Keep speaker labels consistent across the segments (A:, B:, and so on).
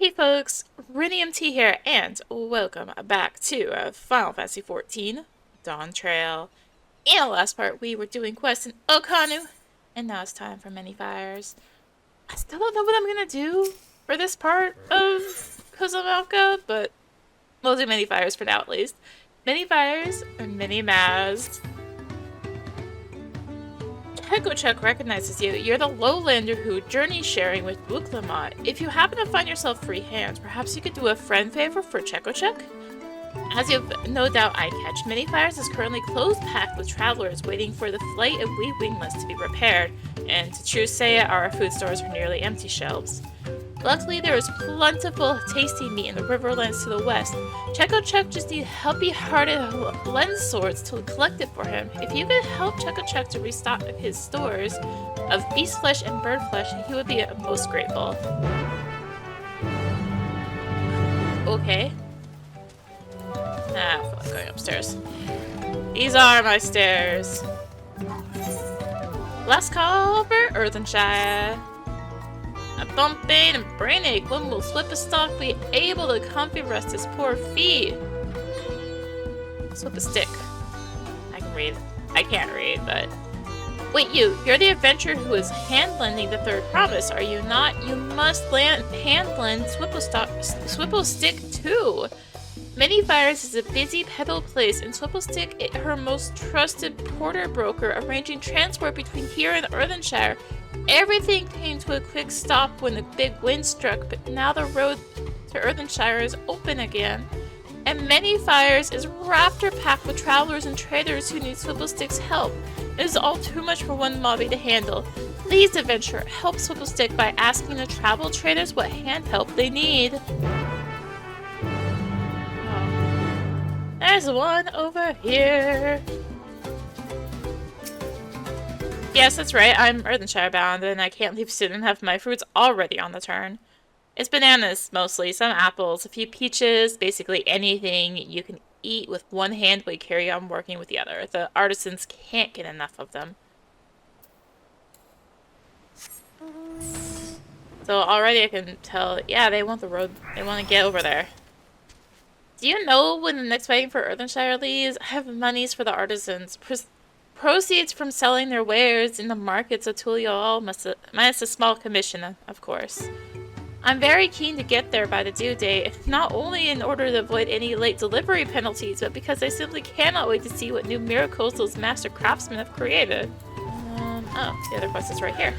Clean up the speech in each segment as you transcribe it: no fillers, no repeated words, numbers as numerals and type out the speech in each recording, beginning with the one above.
A: Hey folks, rinimt here, and welcome back to Final Fantasy XIV, Dawntrail. In the last part, we were doing quests in Okanu, and now it's time for Many Fires. I still don't know what I'm gonna do for this part of Kozama'uka, but we'll do Many Fires for now at least. Many Fires and Many Maz. Chuck recognizes you. You're the lowlander who journeys sharing with Buklamat. If you happen to find yourself free hands, perhaps you could do a friend favor for Chuck. As you've no doubt eye-catched, Many Fires is currently close-packed with travelers waiting for the flight of wee winglets to be repaired, and to true say it, our food stores are nearly empty shelves. Luckily, there is plentiful, tasty meat in the riverlands to the west. Chuck just needs healthy-hearted lens swords to collect it for him. If you could help Chuck to restock his stores of beast flesh and bird flesh, he would be most grateful. Okay. I feel like going upstairs. These are my stairs. Last call for Earthenshire. A bumping and brain ache. When will Swippastock be able to comfy rest his poor feet? Swip a stick. I can read. I can't read, but... Wait, you're the adventurer who is hand-lending the third promise, are you not? You must hand-lend Swippastick too. Many Fires is a busy peddle place, and Swippastick is her most trusted porter broker, arranging transport between here and Earthenshire. Everything came to a quick stop when the big wind struck, but now the road to Earthenshire is open again. And Many Fires is rafter-packed with travelers and traders who need Swippastick's help. It is all too much for one mobby to handle. Please, adventurer, help Swippastick by asking the travel traders what hand help they need. There's one over here. Yes, that's right. I'm Earthenshire bound, and I can't leave soon and have my fruits already on the turn. It's bananas, mostly. Some apples, a few peaches, basically anything you can eat with one hand while you carry on working with the other. The artisans can't get enough of them. So already I can tell, yeah, they want the road. They want to get over there. Do you know when the next wagon for Earthenshire leaves? I have monies for the artisans. Proceeds from selling their wares in the markets of Tulial, minus a small commission, of course. I'm very keen to get there by the due date, not only in order to avoid any late delivery penalties, but because I simply cannot wait to see what new miracles those master craftsmen have created. Oh, the other quest is right here.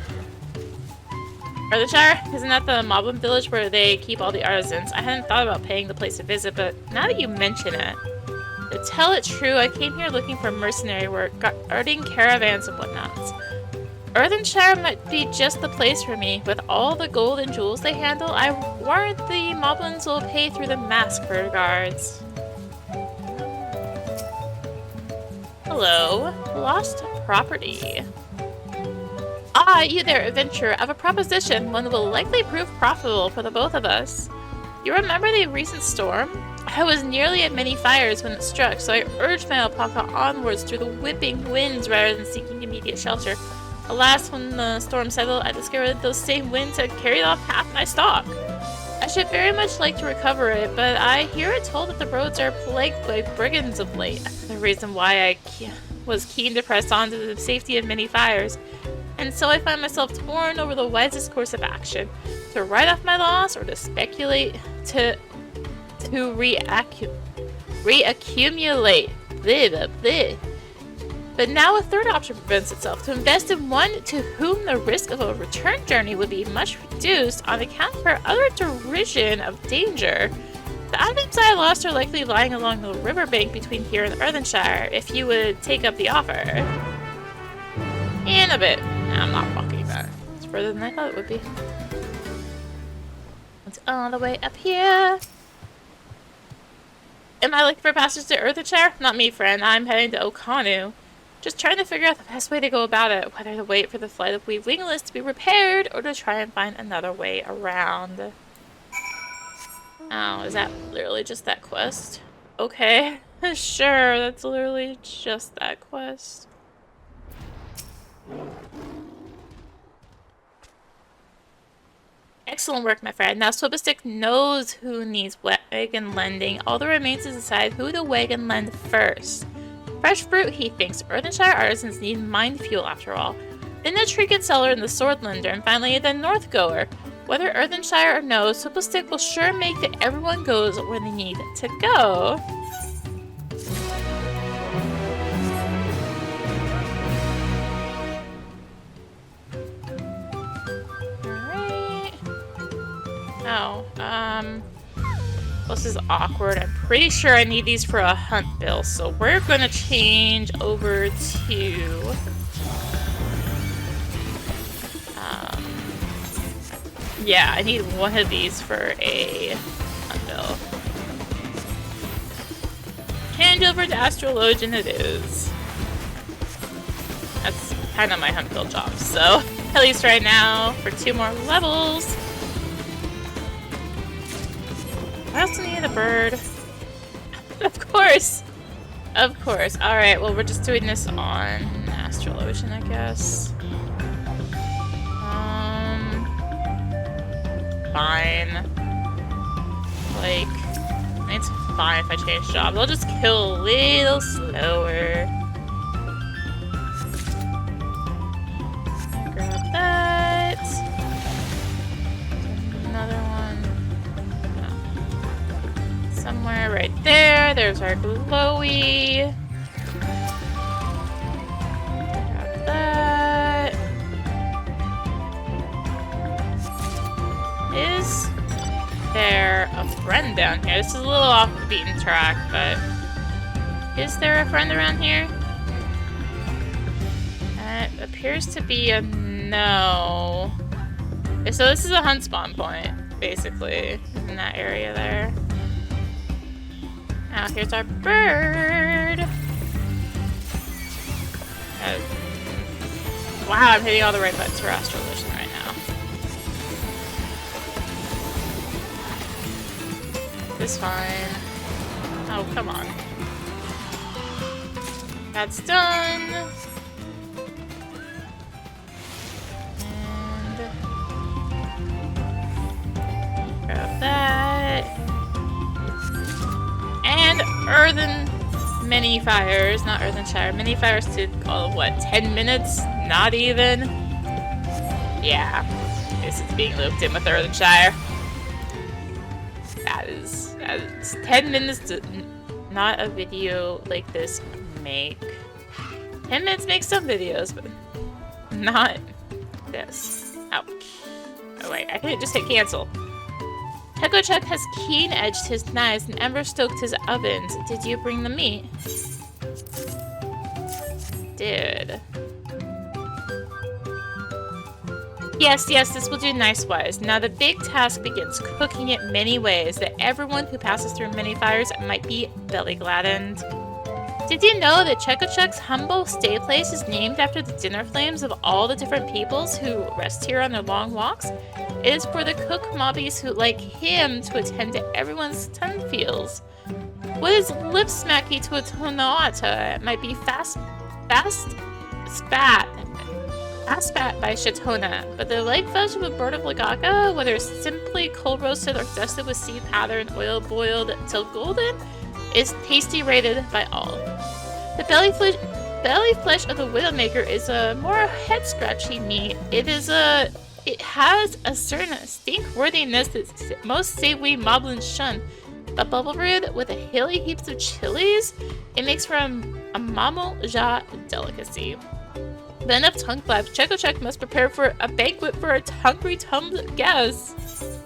A: Earthenshire? Isn't that the Moblin village where they keep all the artisans? I hadn't thought about paying the place a visit, but now that you mention it... To tell it true, I came here looking for mercenary work, guarding caravans and whatnot. Earthenshire might be just the place for me. With all the gold and jewels they handle, I warrant the Moblins will pay through the mask for guards. Hello. Lost property. Ah, you there, adventurer. I have a proposition. One that will likely prove profitable for the both of us. You remember the recent storm? I was nearly at Many Fires when it struck, so I urged my alpaca onwards through the whipping winds rather than seeking immediate shelter. Alas, when the storm settled, I discovered that those same winds had carried off half my stock. I should very much like to recover it, but I hear it told that the roads are plagued by brigands of late. The reason why I was keen to press on to the safety of Many Fires. And so I find myself torn over the wisest course of action. To write off my loss or to speculate to reaccumulate. Blah, blah, blah. But now a third option presents itself, to invest in one to whom the risk of a return journey would be much reduced on account of her utter derision of danger. The items I lost are likely lying along the riverbank between here and Earthenshire, if you would take up the offer. In a bit. I'm not walking that. It's further than I thought it would be. It's all the way up here. Am I looking for passage to Earthenshire? Not me, friend. I'm heading to Okanu. Just trying to figure out the best way to go about it. Whether to wait for the flight of wee winglets to be repaired, or to try and find another way around. Oh, is that literally just that quest? Okay. Sure, that's literally just that quest. Excellent work, my friend. Now Swipperstick knows who needs wagon lending. All that remains is to decide who to wagon lend first. Fresh fruit, he thinks. Earthenshire artisans need mind fuel after all. Then the trinket seller and the sword lender, and finally the north goer. Whether Earthenshire or no, Swipperstick will sure make that everyone goes where they need to go. Oh, this is awkward. I'm pretty sure I need these for a hunt bill, so we're gonna change over to... yeah, I need one of these for a hunt bill. Hand over to Astrologian it is. That's kind of my hunt bill job, so at least right now, for 2 more levels. I also need a bird. Of course! Of course. Alright, well, we're just doing this on Astrologian, I guess. Fine. Like, it's fine if I change jobs. I'll just kill a little slower. Grab that. Another one. Somewhere right there. There's our glowy. Grab that. Is there a friend down here? This is a little off the beaten track, but is there a friend around here? It appears to be a no. So this is a hunt spawn point, basically, in that area there. Now here's our bird. Wow, I'm hitting all the right buttons for Astrologian right now. This is fine. Oh, come on. That's done. And grab that. And Earthen mini fires, not Earthenshire. Mini fires to what, 10 minutes? Not even. Yeah, this is being looped in with Earthenshire. That is 10 minutes to not a video like this make. 10 minutes makes some videos, but not this. Ouch. Oh wait, I could just hit cancel. Chuck has keen-edged his knives and ember-stoked his ovens. Did you bring the meat? Did. Yes, this will do nice-wise. Now the big task begins, cooking it many ways, that everyone who passes through many fires might be belly-gladdened. Did you know that Chuck's humble stay place is named after the dinner flames of all the different peoples who rest here on their long walks? It is for the cook mobbies who like him to attend to everyone's tongue feels. What is lip smacky to a tonoata? It might be fast spat by Shatona, but the light flesh of a bird of Lagaka, whether simply cold roasted or dusted with seed powder and oil boiled till golden, is tasty rated by all. The belly flesh of the Widowmaker is a more head-scratchy meat. It has a certain stink-worthiness that most savory moblins shun. But bubble brewed with a hilly heaps of chilies, it makes for a mammal ja delicacy. But enough tongue flaps. Chuck must prepare for a banquet for its hungry tumbled guests.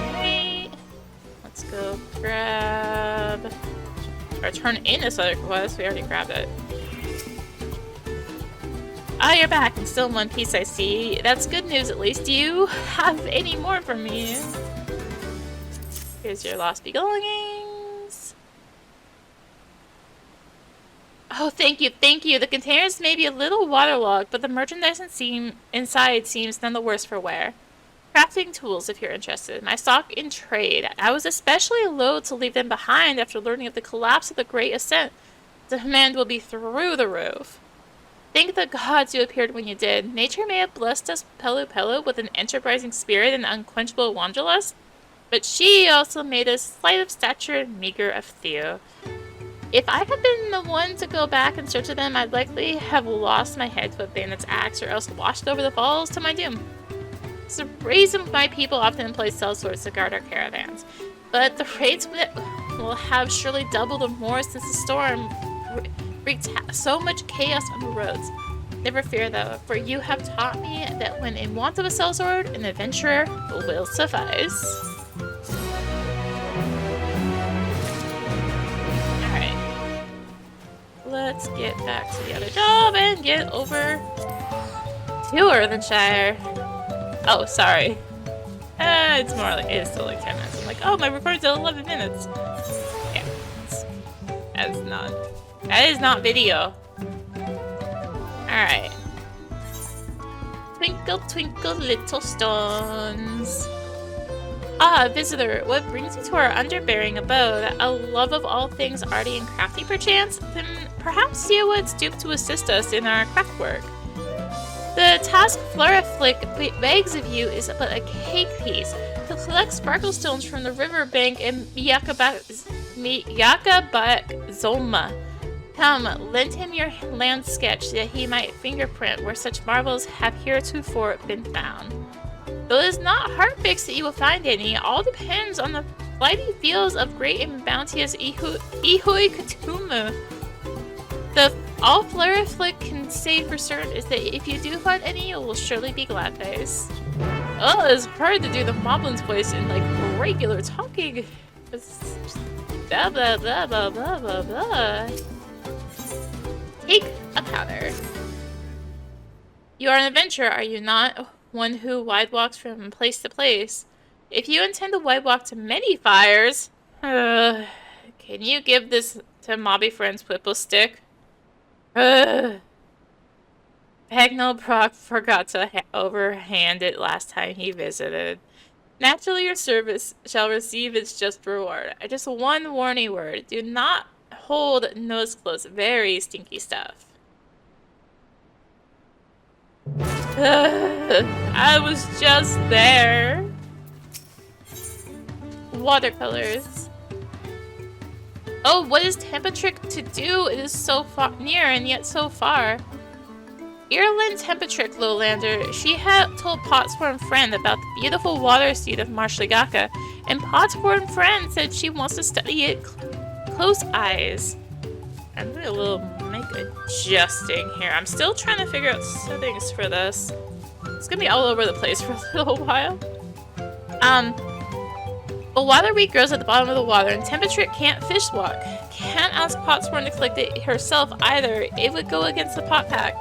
A: Alright. Let's go grab... or turn in this other quest. We already grabbed it. Ah, you're back and still in one piece, I see. That's good news, at least. Do you have any more for me? Here's your lost belongings. Oh, thank you. The containers may be a little waterlogged, but the merchandise inside seems none the worse for wear. Crafting tools, if you're interested. My stock in trade. I was especially loath to leave them behind after learning of the collapse of the Great Ascent. The demand will be through the roof. Thank the gods you appeared when you did. Nature may have blessed us Pelu with an enterprising spirit and unquenchable wanderlust, but she also made us slight of stature and meager of thew. If I had been the one to go back in search of them, I'd likely have lost my head to a bandit's axe or else washed over the falls to my doom. It's the reason my people often employ sellswords to guard our caravans. But the rates will have surely doubled or more since the storm wreaked so much chaos on the roads. Never fear, though, for you have taught me that when in want of a sellsword, an adventurer will suffice. Alright. Let's get back to the other job and get over to Earthenshire. Oh, sorry. It's more like, it's still like 10 minutes. I'm like, oh, my recording's at 11 minutes. Yeah. That is not video. Alright. Twinkle, twinkle, little stones. Ah, visitor, what brings you to our underbearing abode? A love of all things arty and crafty, perchance? Then perhaps you would stoop to assist us in our craft work. The task Fluraflick begs of you is but a cake piece. To collect sparkle stones from the river bank in Yakabazoma. Come, lend him your land sketch that he might fingerprint where such marvels have heretofore been found. Though it is not heart-fixed that you will find any, all depends on the flighty fields of great and bounteous Ihoi Katumu. All Fluraflick can say for certain is that if you do find any, you will surely be glad-faced. Oh, it's hard to do the Moblin's voice in, like, regular talking. It's just blah, blah, blah, blah, blah, blah, blah. Take a powder. You are an adventurer, are you not? One who wide walks from place to place. If you intend to wide walk to many fires, can you give this to Mobby Friend's Whipple Stick? Pagnell Proc forgot to overhand it last time he visited. Naturally, your service shall receive its just reward. Just one warning word. Do not hold nose close. Very stinky stuff. I was just there. Watercolors. Oh, what is Tempetrick to do? It is so far near and yet so far. Earlyn Tempetrick, Lowlander. She had told Potsworn Friend about the beautiful water seed of Marshligaka, and Potsworn Friend said she wants to study it close eyes. I'm doing a little make adjusting here. I'm still trying to figure out settings for this. It's gonna be all over the place for a little while. The water weed grows at the bottom of the water, and Tempetrick can't fish walk. Can't ask Potsworn to collect it herself either. It would go against the pot pack.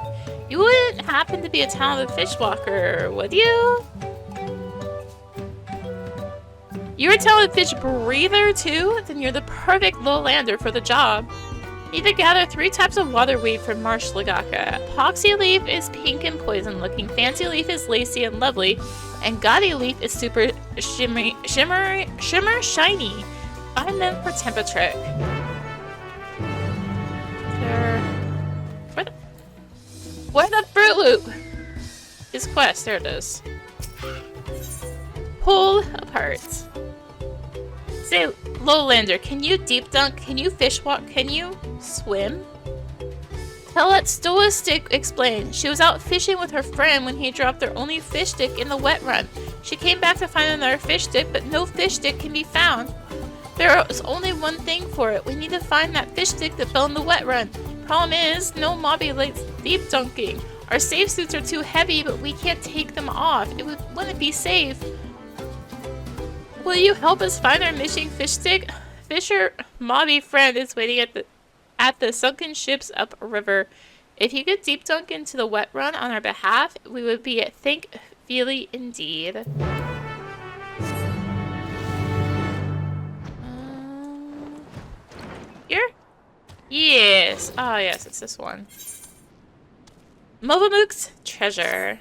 A: You wouldn't happen to be a talented fishwalker, would you? You're a talented fish breather too? Then you're the perfect lowlander for the job. You need to gather 3 types of waterweed from Marshligaka. Poxy leaf is pink and poison looking, fancy leaf is lacy and lovely, and gaudy leaf is super shimmer shiny. Find them for Tempetrick. Where the Fruit Loop? His quest, there it is. Pull apart. Say, Lowlander, can you deep dunk? Can you fish walk? Can you swim? Tell that Stoa Stick explain. She was out fishing with her friend when he dropped their only fish stick in the wet run. She came back to find another fish stick, but no fish stick can be found. There is only one thing for it. We need to find that fish stick that fell in the wet run. Problem is, no mobby likes deep dunking. Our safe suits are too heavy, but we can't take them off. It wouldn't be safe. Will you help us find our missing fish stick? Fisher Mobby Friend is waiting at the sunken ships upriver. If you could deep dunk into the wet run on our behalf, we would be thankfully indeed. Here? Yes. Oh, yes, it's this one. Mobamook's treasure.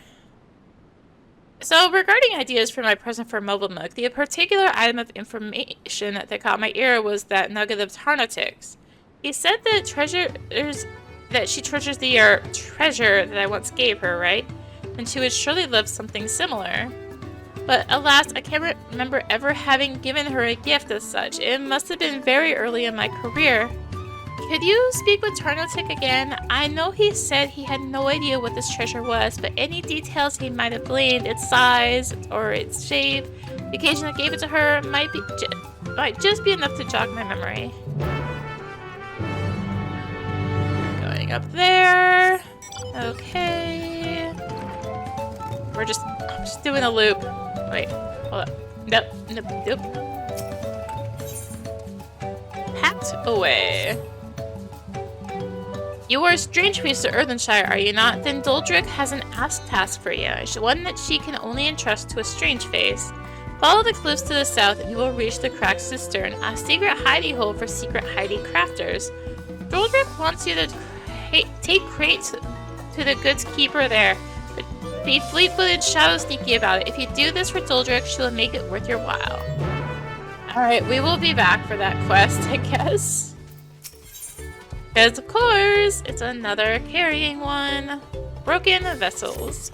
A: So, regarding ideas for my present for Mobamook, the particular item of information that caught my ear was that nugget of Tarnatix. He said that treasures that she treasures the treasure that I once gave her, right? And she would surely love something similar. But alas, I can't remember ever having given her a gift as such. It must have been very early in my career. Could you speak with Tarnotic again? I know he said he had no idea what this treasure was, but any details he might have gleaned, its size or its shape, the occasion I gave it to her, might just be enough to jog my memory. Going up there. Okay. I'm just doing a loop. Wait, hold up. Nope. Packed away. You are a strange priest to Earthenshire, are you not? Then Doldrick has an task for you. One that she can only entrust to a strange face. Follow the cliffs to the south and you will reach the cracked cistern, a secret hidey hole for secret hidey crafters. Doldrick wants you to take crate to the goods keeper there. But be fleet-footed, shadow sneaky about it. If you do this for Doldrick, she will make it worth your while. Alright, we will be back for that quest, I guess. Because, of course, it's another carrying one. Broken vessels.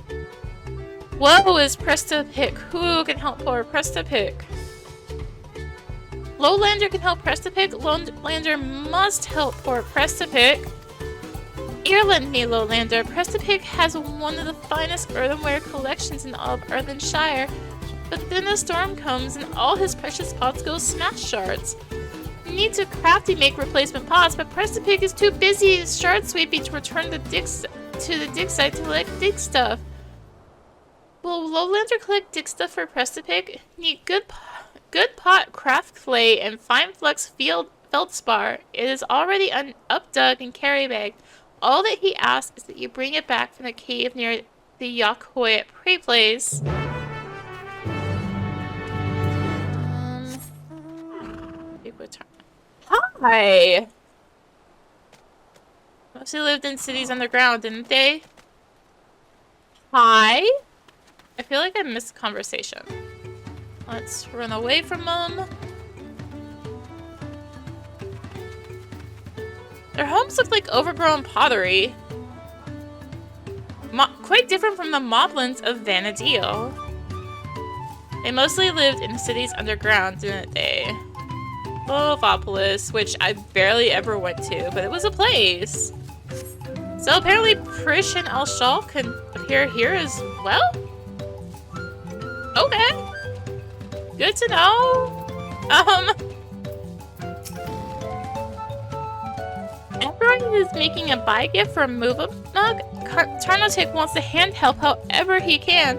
A: Whoa, is Presta-Pick? Who can help poor Presta-Pick? Lowlander can help Presta-Pick. Lowlander must help poor Presta-Pick. Earlend me, Lowlander. Presta-Pick has one of the finest earthenware collections in all of Earthenshire. But then a storm comes and all his precious pots go smash shards. He needs a crafty make replacement pots, but Presta-Pick is too busy shard sweeping to return to the dig site to collect dig stuff. Will Lowlander collect dig stuff for Presta-Pick? Need good pot craft clay and fine flux feldspar. It is already updug and carry bagged. All that he asks is that you bring it back from the cave near the Yakhoi at Prey Place. Hi! Mostly lived in cities underground, didn't they? Hi? I feel like I missed a conversation. Let's run away from them. Their homes look like overgrown pottery. Quite different from the moblins of Vanadil. They mostly lived in cities underground, didn't they? Lovopolis, which I barely ever went to, but it was a place. So apparently Prish and Alshal can appear here as well? Okay. Good to know. Everyone is making a buy gift for Movamuk. Tarnotic wants to hand help however he can,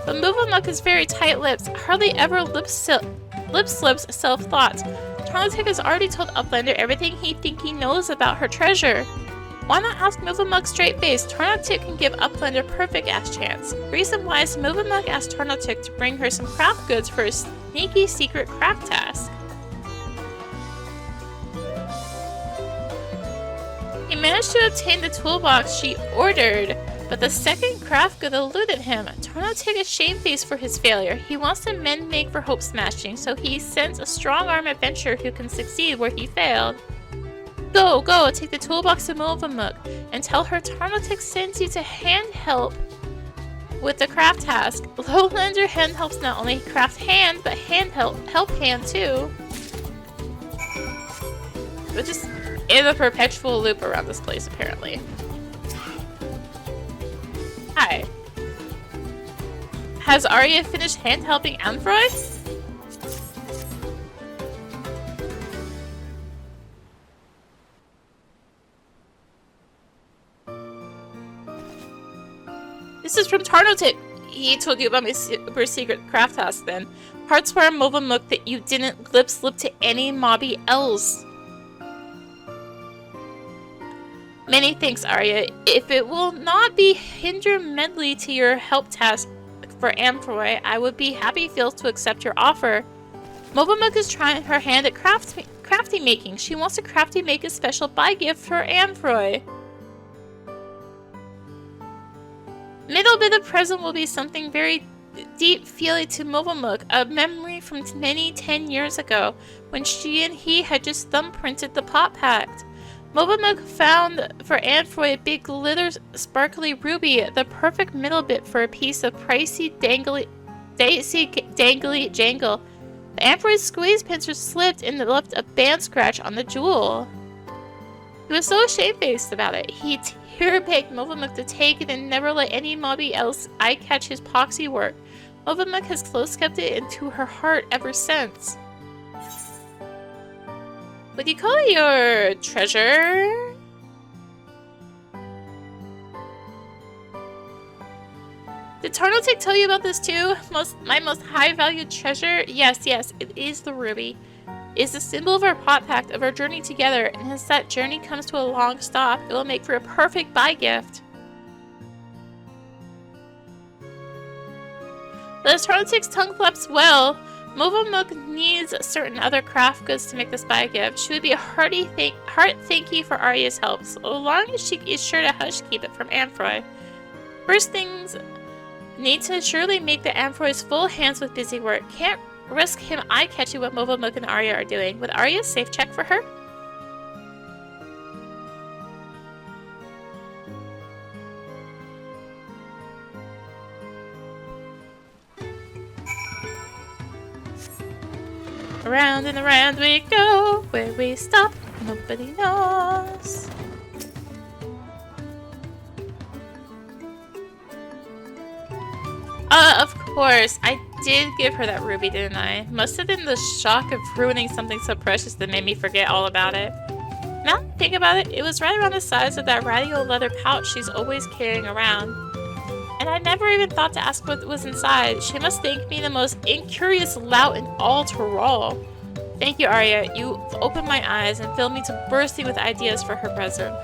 A: but Movamuk is very tight-lipped, hardly ever lip slips self-thoughts. Tarnotic has already told Uplander everything he thinks he knows about her treasure. Why not ask Movamuk straight-faced? Tarnotic can give Uplander perfect-ass chance. Reason-wise, Movamuk asked Tarnotic to bring her some craft goods for a sneaky secret craft task. He managed to obtain the toolbox she ordered, but the second craft good eluded him. Tarnotic is shamefaced for his failure. He wants to make for hope smashing, so he sends a strong-arm adventurer who can succeed where he failed. Go, take the toolbox to Movamuk and tell her Tarnotic sends you to hand help with the craft task. Lowlander hand helps not only craft hand, but help hand too. We're just in a perpetual loop around this place, apparently. Hi. Has Arya finished hand helping Ampharoy? This is from Tarnotic. He told you about my super secret craft task then. Hearts were a Movamuk that you didn't lip slip to any mobby else. Many thanks, Arya. If it will not be hinder medley to your help task for Ampharoy, I would be happy feels to accept your offer. Movamuk is trying her hand at crafty making. She wants to crafty make a special buy gift for Ampharoy. Middle bit of present will be something very deep feeling to Movamuk, a memory from many 10 years ago, when she and he had just thumbprinted the pot pact. Movamuk found for Anfroy a big glitter sparkly ruby, the perfect middle bit for a piece of pricey dangly jangle. The Anfroy's squeeze pincer slipped and left a band scratch on the jewel. He was so shamefaced about it. He tear-begged Movamuk to take it and never let any mobby else eye-catch his poxy work. Movamuk has close kept it into her heart ever since. What do you call it, your treasure? Did Tarnotic tell you about this too? My most high-valued treasure? Yes, it is the ruby. It is the symbol of our pot pact, of our journey together, and as that journey comes to a long stop, it will make for a perfect buy gift. But as Tarnotic's tongue flaps well, Movamuk needs certain other craft goods to make this buy gift. She would be a heart thank you for Arya's help, so long as she is sure to hush keep it from Anfroy. First things need to surely make the Anfroy's full hands with busy work. Can't risk him eye-catching what Movamuk and Arya are doing. Would Arya safe check for her? Around and around we go, where we stop, nobody knows. Of course, I did give her that ruby, didn't I? Must have been the shock of ruining something so precious that made me forget all about it. Now that I think about it, it was right around the size of that ratty old leather pouch she's always carrying around. And I never even thought to ask what was inside. She must think me the most incurious lout in all Tyrol. Thank you, Arya. You've opened my eyes and filled me to bursting with ideas for her present.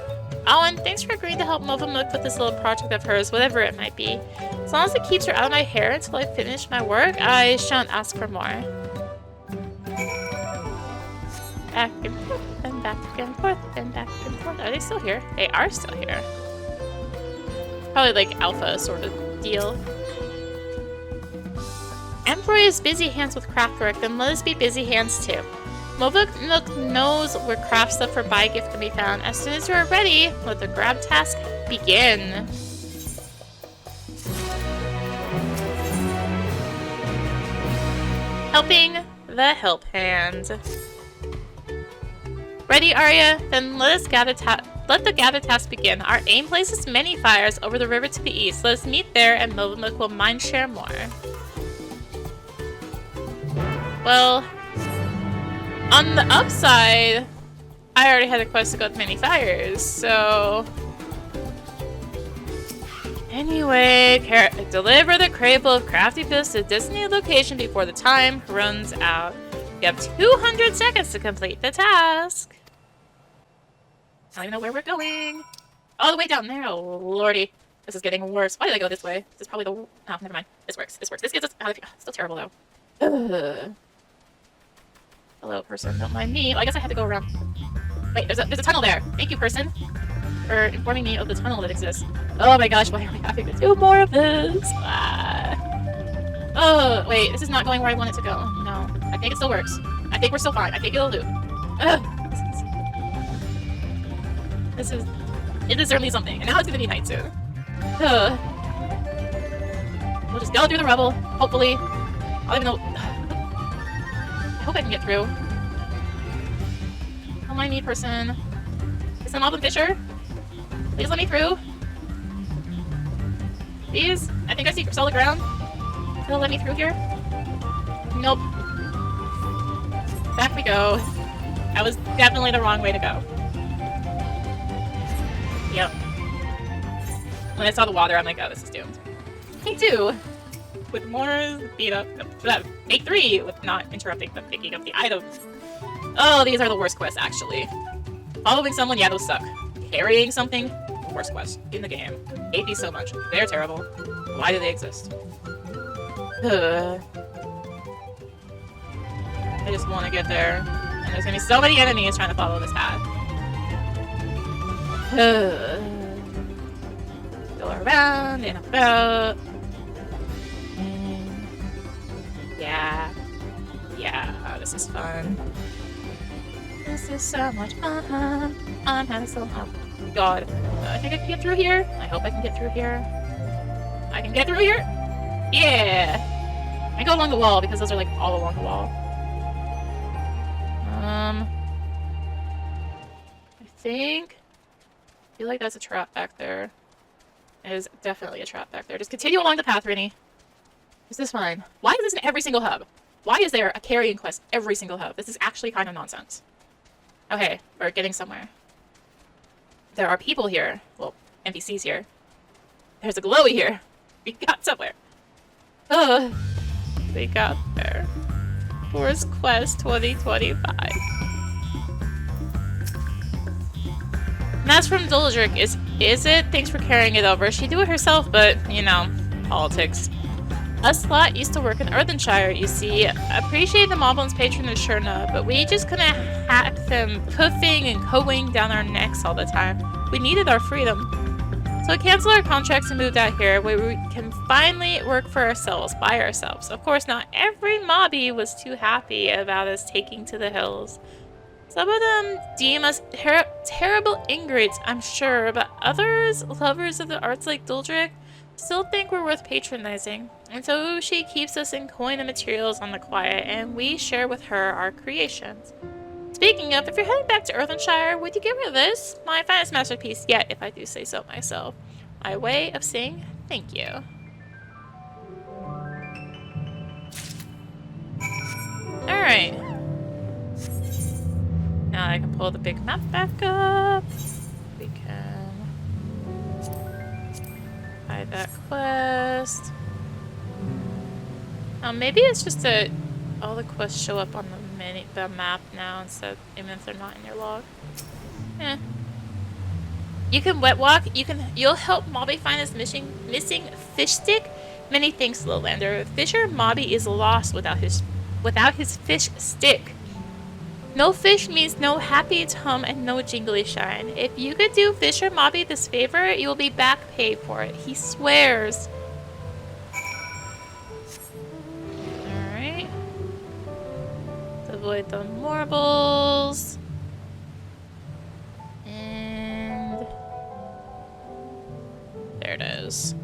A: Oh, and thanks for agreeing to help Movamuk with this little project of hers, whatever it might be. As long as it keeps her out of my hair until I finish my work, I shan't ask for more. Back and forth, and back and forth, and back and forth. Are they still here? They are still here. Probably like alpha sort of deal. Anfroy is busy hands with craft work, then let us be busy hands too. Movamuk knows where craft stuff for buy gift can be found. As soon as you are ready, let the grab task begin. Helping the help hand. Ready, Arya? Then let the gather task begin. Our aim places many fires over the river to the east. Let us meet there, and Movamuk will mind share more. Well, on the upside, I already had a quest to go with many fires, so... Anyway, deliver the crate of crafty goods to a designated location before the time runs out. You have 200 seconds to complete the task. I don't even know where we're going. All the way down there. Oh, lordy. This is getting worse. Why did I go this way? This is probably the... Oh, never mind. This works. This works. This gets us out of here. Oh, still terrible, though. Ugh. Hello, person. Don't mind me. Well, I guess I had to go around. Wait, there's a tunnel there. Thank you, person, for informing me of the tunnel that exists. Oh my gosh, why are we having to do more of this? Oh, wait, this is not going where I want it to go. No, I think it still works. I think we're still fine. I think it'll do. It is certainly something. And now it's gonna be night soon. We'll just go through the rubble, hopefully. I don't even know. I hope I can get through. Oh, my need person. Is it Moblin Fisher? Please let me through. Please? I think I see solid ground. It'll let me through here. Nope. Back we go. That was definitely the wrong way to go. Yep. When I saw the water, I'm like, oh, this is doomed. Me too. With more speed up. Make 3 with not interrupting the picking of the items. Oh, these are the worst quests, actually. Following someone, yeah, those suck. Carrying something, worst quest in the game. Hate these so much. They're terrible. Why do they exist? I just want to get there. And there's gonna be so many enemies trying to follow this path. Go around and about. Yeah. Yeah, this is fun. This is so much fun. I'm having so much. Oh God. I think I can get through here. I hope I can get through here. I can get through here. Yeah. I go along the wall because those are like all along the wall. I feel like that's a trap back there. It is definitely a trap back there. Just continue along the path, Rinny. Is this fine? Why is this in every single hub? Why is there a carrying quest every single hub? This is actually kind of nonsense. Okay, we're getting somewhere. There are people here. Well, NPCs here. There's a glowy here. We got somewhere. Ugh. We got there. Forest Quest 2025. And that's from Doldrick. Is it? Thanks for carrying it over. She'd do it herself, but, you know, politics. Us lot used to work in Earthenshire, you see. Appreciate the Moblins' patronage, sure enough, but we just couldn't hack them puffing and hoeing down our necks all the time. We needed our freedom. So we canceled our contracts and moved out here, where we can finally work for ourselves, by ourselves. Of course, not every mobby was too happy about us taking to the hills. Some of them deem us terrible ingrates, I'm sure, but others, lovers of the arts like Doldrick, still think we're worth patronizing. And so she keeps us in coin and materials on the quiet, and we share with her our creations. Speaking of, if you're heading back to Earthenshire, would you give her this? My finest masterpiece yet, if I do say so myself. My way of saying thank you. Alright. Now I can pull the big map back up. We can hide that quest. Maybe it's just that all the quests show up on the map now instead, even if they're not in your log. Eh. You can wet walk. You'll help Mobby find his missing fish stick. Many thanks, Lowlander. Fisher Mobby is lost without his fish stick. No fish means no happy tum and no jingly shine. If you could do Fisher Mobby this favor, you will be back paid for it. He swears. Alright. Avoid the marbles. And there it is.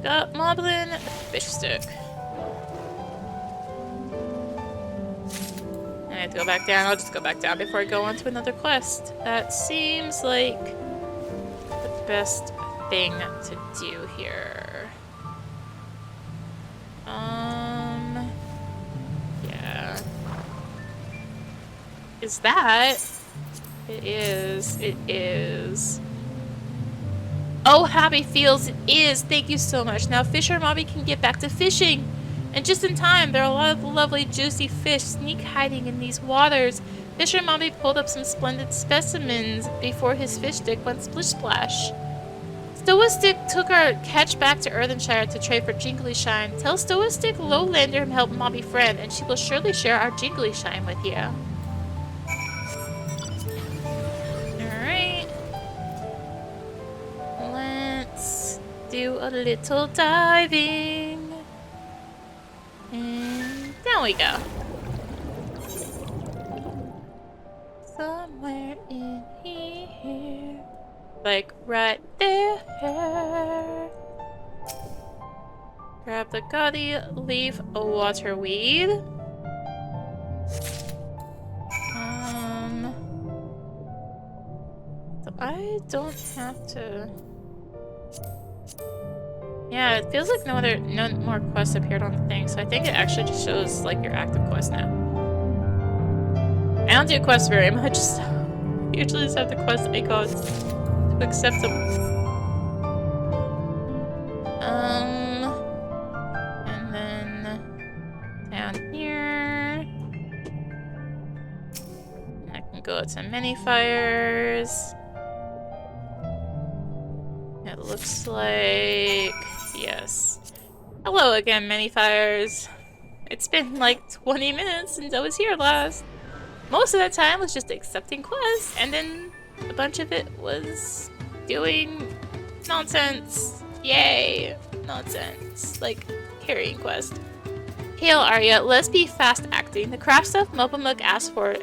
A: Got Moblin fish stick. I have to go back down. I'll just go back down before I go on to another quest. That seems like the best thing to do here. Yeah. Is that? It is. It is. Oh, happy feels it is. Thank you so much. Now Fisher Mobby can get back to fishing. And just in time, there are a lot of lovely juicy fish sneak hiding in these waters. Fisher Mobby pulled up some splendid specimens before his fish stick went splish splash. Stoistick took our catch back to Earthenshire to trade for Jingly Shine. Tell Stoistick Lowlander helped Mobby friend, and she will surely share our Jingly Shine with you. Alright. Let's do a little diving. And down we go. Somewhere in here. Like right there. Grab the gaudy leaf waterweed. So I don't have to. Yeah, it feels like no more quests appeared on the thing, so I think it actually just shows like your active quest now. I don't do quests very much, so I usually just have the quest icons to accept them. And then down here, I can go to many fires. It looks like, yes. Hello again, many fires. It's been like 20 minutes since I was here last. Most of that time was just accepting quests, and then a bunch of it was doing nonsense. Yay, nonsense. Like carrying quest. Hail Arya, let's be fast acting. The craft stuff Mopamuk asked for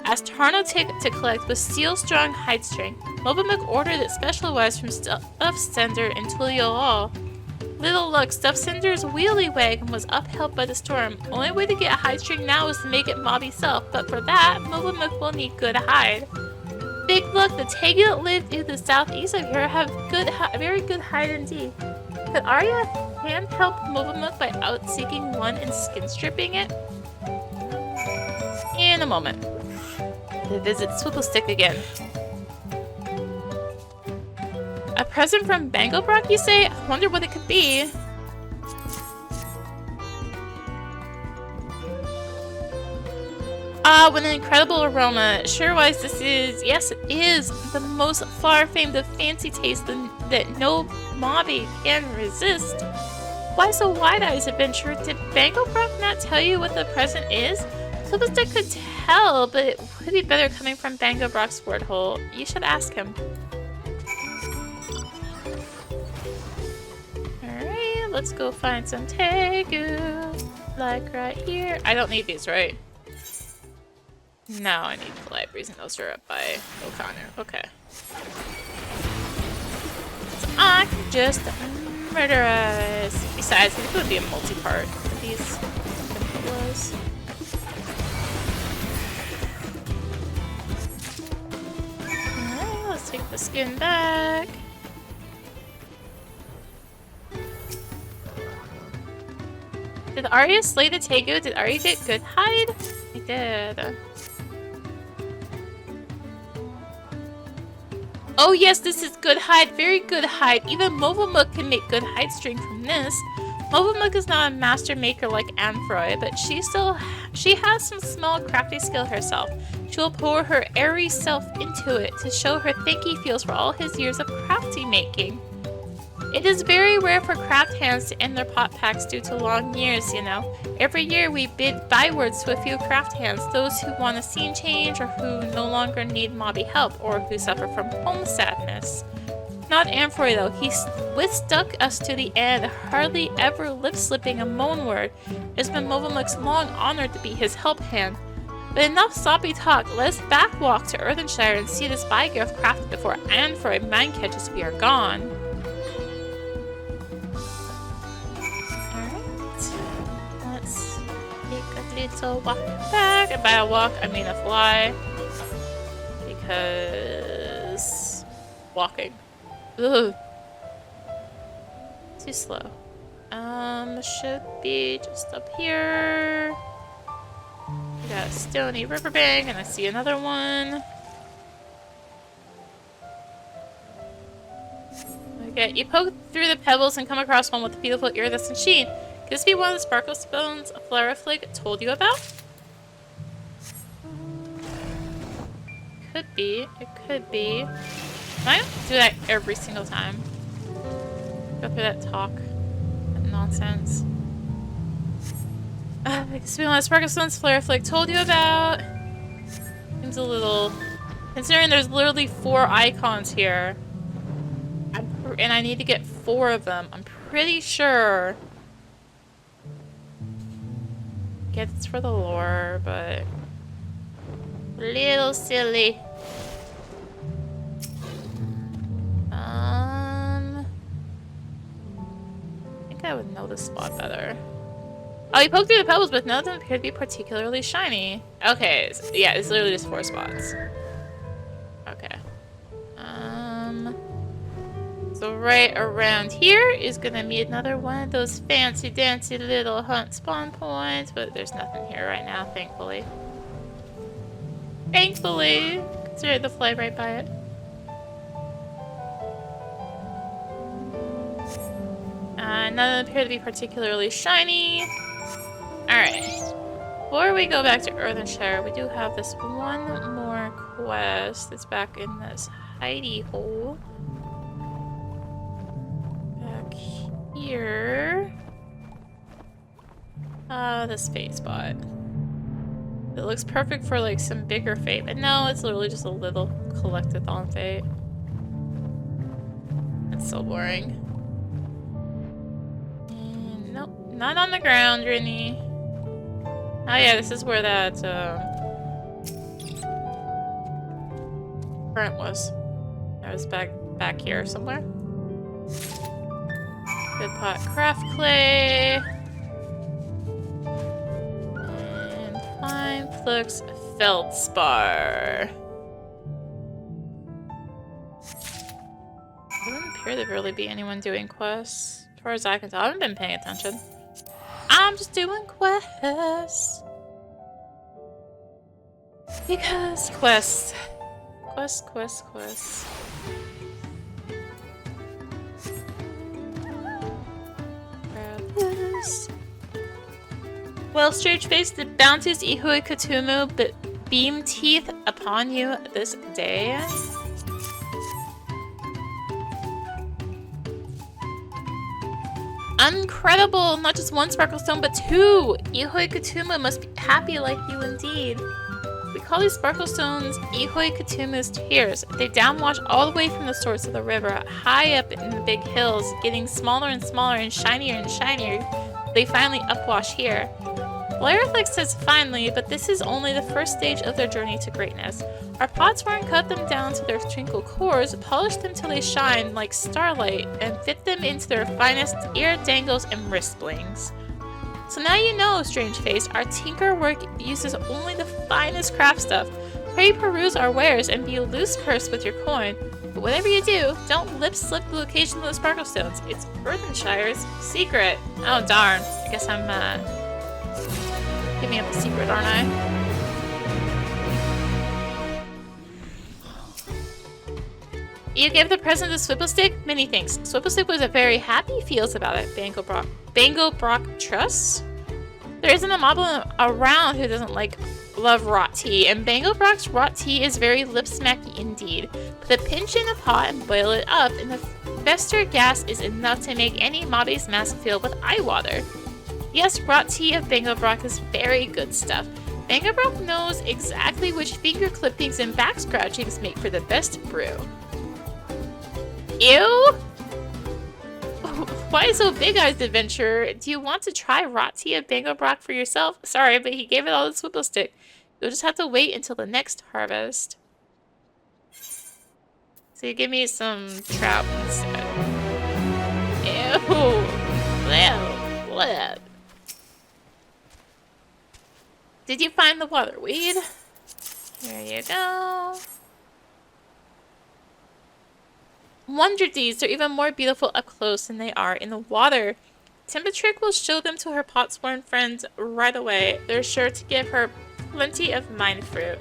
A: Asked Tarno to collect with steel-strong hide string. Mobamuk ordered it special-wise from Stuff Sender in Tuliolol. Little luck, Stuff Sender's wheelie wagon was upheld by the storm. Only way to get a hide string now is to make it mobby self, but for that, Mobamuk will need good hide. Big luck, the Tegu that lived in the southeast of here have very good hide indeed. Could Arya hand help Mobamuk by out-seeking one and skin stripping it? In a moment. To visit Swivelstick again. A present from Banglebrock, you say? I wonder what it could be. Ah, what an incredible aroma. Sure-wise, this is, yes, it is the most far-famed of fancy tastes that no mobby can resist. Why so wide-eyed, adventurer? Did Banglebrock not tell you what the present is? Swivelstick could tell, but it would be better coming from Banglebrock's word hole. You should ask him. Alright, let's go find some Tegu. Like right here. I don't need these, right? No, I need the libraries and those are up by O'Connor. Okay. So I can just murder us. Besides, it would be a multi-part of these was. Alright, let's take the skin back. Did Arya slay the Tegu? Did Arya get good hide? I did. Oh yes, this is good hide. Very good hide. Even Mobamuk can make good hide string from this. Mobamuk is not a master maker like Anfroy, but she has some small crafty skill herself. She will pour her airy self into it to show her thanky feels for all his years of crafty making. It is very rare for craft hands to end their pot packs due to long years, you know. Every year we bid bywards to a few craft hands, those who want a scene change or who no longer need mobby help or who suffer from home sadness. Not Amphory though, he withstuck us to the end, hardly ever lip-slipping a moan word. It has been Mobamuk's long honor to be his help hand. But enough soppy talk, let us backwalk to Earthenshire and see this bygear of craft before Amphory mind catches we are gone. Little walk back, and by a walk I mean a fly, because walking, ugh, too slow. Should be just up here. We got a stony riverbank, and I see another one. Okay, you poke through the pebbles and come across one with a beautiful iridescent sheen. Could this be one of the sparkle stones Flaraflig told you about? Could be. It could be. I don't do that every single time. Go through that talk. That nonsense. Could this be one of the sparkle stones Flaraflig told you about? Seems a little... Considering there's literally 4 icons here. And I need to get 4 of them. I'm pretty sure... Yeah, it's for the lore, but a little silly. I think I would know this spot better. Oh, you poked through the pebbles, but none of them appear to be particularly shiny. Okay, so, yeah, it's literally just 4 spots. Okay. So right around here is gonna be another one of those fancy dancy little hunt spawn points, but there's nothing here right now, thankfully. Thankfully! Consider the fly right by it. None of them appear to be particularly shiny. Alright. Before we go back to Earthenshire, we do have this one more quest that's back in this hidey hole. Here, this fate spot. It looks perfect for like some bigger fate, but no, it's literally just a little collectathon fate. It's so boring. And nope, not on the ground, Rini. Oh yeah, this is where that current was. I was back here somewhere. Good pot craft clay. And fine flux feldspar. Doesn't appear to really be anyone doing quests. As far as I can tell, I haven't been paying attention. I'm just doing quests. Because quests. Quests. Grab this. Well, strange face, the bounties Ihoi Katumu but beam teeth upon you this day. Incredible! Not just one sparkle stone, but two! Ihoi Katumu must be happy like you indeed. We call these sparkle stones Ihoi Katumu's tears. They downwash all the way from the source of the river, high up in the big hills, getting smaller and smaller and shinier. They finally upwash here. Blareflex says finally, but this is only the first stage of their journey to greatness. Our potsworn cut them down to their twinkle cores, polish them till they shine like starlight, and fit them into their finest ear dangles and wrist blings. So now you know, strange face, our tinker work uses only the finest craft stuff. Pray peruse our wares and be loose purse with your coin. But whatever you do, don't lip slip the location of the sparkle stones. It's Earthenshire's secret. Oh darn, I guess I'm giving up the secret, aren't I? You gave the present to Swipplestick? Many thanks. Swipplestick was a very happy feels about it. Bango Brock trusts? There isn't a mob around who doesn't love rot tea, and Bango Brock's rot tea is very lip-smacky indeed. Put a pinch in a pot and boil it up, and the fester gas is enough to make any mobby's mouth fill with eye water. Yes, rot tea of Bango Brock is very good stuff. Bango Brock knows exactly which finger clippings and back scratchings make for the best brew. Ew! Why so big-eyed, adventurer? Do you want to try rot tea of Bango Brock for yourself? Sorry, but he gave it all to Swipplestick. You'll just have to wait until the next harvest. So you give me some trout instead. Ew! Bleh. Did you find the water weed? Here you go. Wonder Deeds are even more beautiful up close than they are in the water. Timbertrick will show them to her potsworn friends right away. They're sure to give her plenty of mind fruit.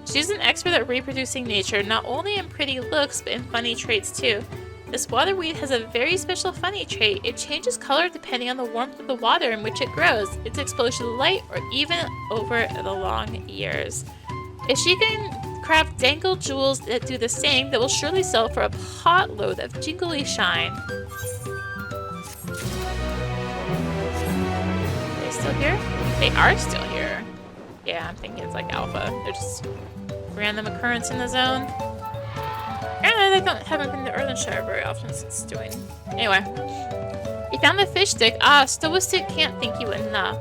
A: She's an expert at reproducing nature, not only in pretty looks, but in funny traits too. This waterweed has a very special funny trait. It changes color depending on the warmth of the water in which it grows, its exposure to light, or even over the long years. If she can craft dangle jewels that do the same, that will surely sell for a potload of jingly shine. Are they still here? They are still here. Yeah, I'm thinking it's like alpha. They're just random occurrence in the zone. Apparently they haven't been to Earthenshire very often since doing... Anyway. You found the fish stick. Ah, Stoistick can't thank you enough.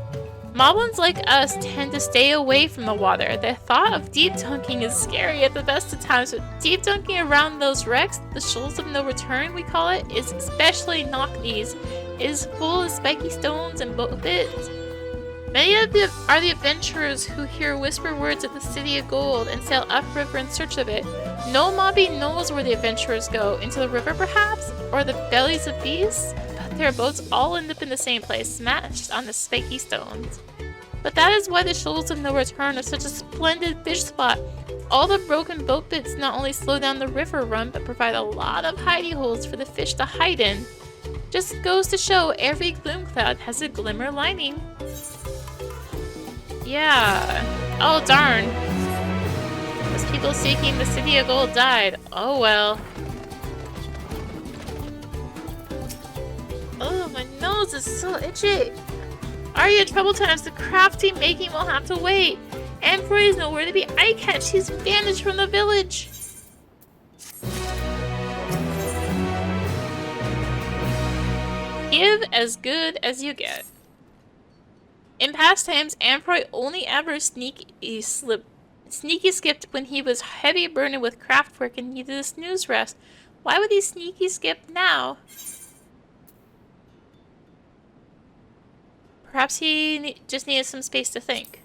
A: Moblins like us tend to stay away from the water. The thought of deep dunking is scary at the best of times, but deep dunking around those wrecks, the shoals of no return we call it, is especially knock-knees. It is full of spiky stones and boat bits. Many of them are the adventurers who hear whisper words of the City of Gold and sail upriver in search of it. No mobby knows where the adventurers go, into the river perhaps, or the bellies of beasts, but their boats all end up in the same place, smashed on the spiky stones. But that is why the shoals of no return are such a splendid fish spot. All the broken boat bits not only slow down the river run, but provide a lot of hidey holes for the fish to hide in. Just goes to show every gloom cloud has a glimmer lining. Yeah. Oh, darn. Those people seeking the City of Gold died. Oh, well. Oh, my nose is so itchy. Are you in trouble times? The crafty making will have to wait. Amphory is nowhere to be eye-catched. He's vanished from the village. Give as good as you get. In past times, Amphory only ever sneakily Sneaky skipped when he was heavy burdened with craft work and needed a snooze rest. Why would he sneaky skip now? Perhaps he just needed some space to think.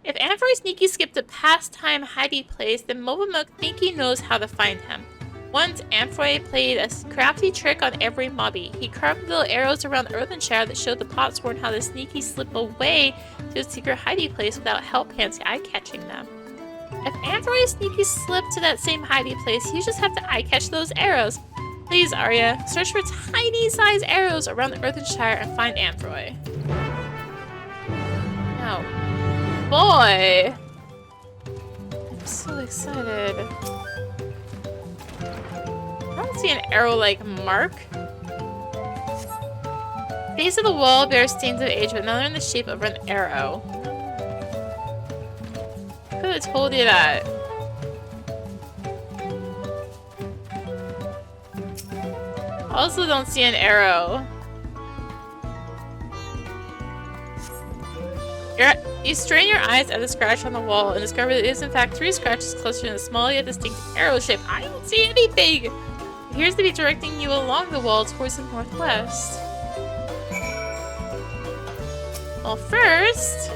A: If Amphoy sneaky skipped a pastime hidey place, then Kozama'uka think he knows how to find him. Once, Amphoy played a crafty trick on every mobby. He carved little arrows around Earthenshire that showed the potsworn how to sneaky slip away to a secret hidey place without help hands eye-catching them. If Amphoy sneaky slipped to that same hidey place, you just have to eye-catch those arrows. Please, Arya, search for tiny-sized arrows around Earthenshire and find Amphoy. No. Boy! I'm so excited. I don't see an arrow-like mark. Base of the wall bears stains of age, but none are in the shape of an arrow. Could have told you that. Also don't see an arrow. You strain your eyes at the scratch on the wall and discover that it is in fact 3 scratches closer to a small yet distinct arrow shape. I don't see anything! It appears to be directing you along the wall towards the northwest. Well, first...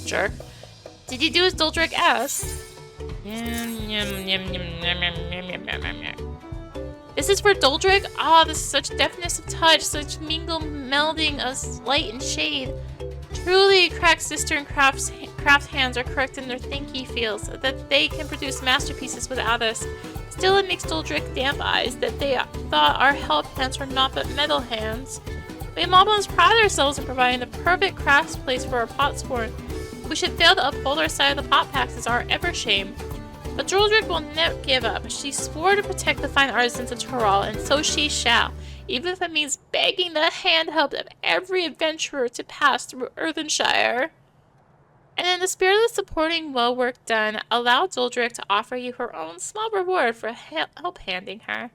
A: Jerk. Did you do as Doldrick asked? This is for Doldrick? Ah, this is such deftness of touch, such melding of light and shade. Truly, cracked sister and craft hands are correct in their thinky feels, that they can produce masterpieces without us. Still, it makes Doldrick damp eyes that they thought our help hands were not but metal hands. We Moblins pride ourselves in providing the perfect crafts place for our potsworn. We should fail to uphold our side of the pot packs is our ever shame. But Doldrick will never give up. She swore to protect the fine artisans of Toral, and so she shall, even if it means begging the hand-help of every adventurer to pass through Earthenshire. And in the spirit of supporting well work done, allow Doldrick to offer you her own small reward for help handing her.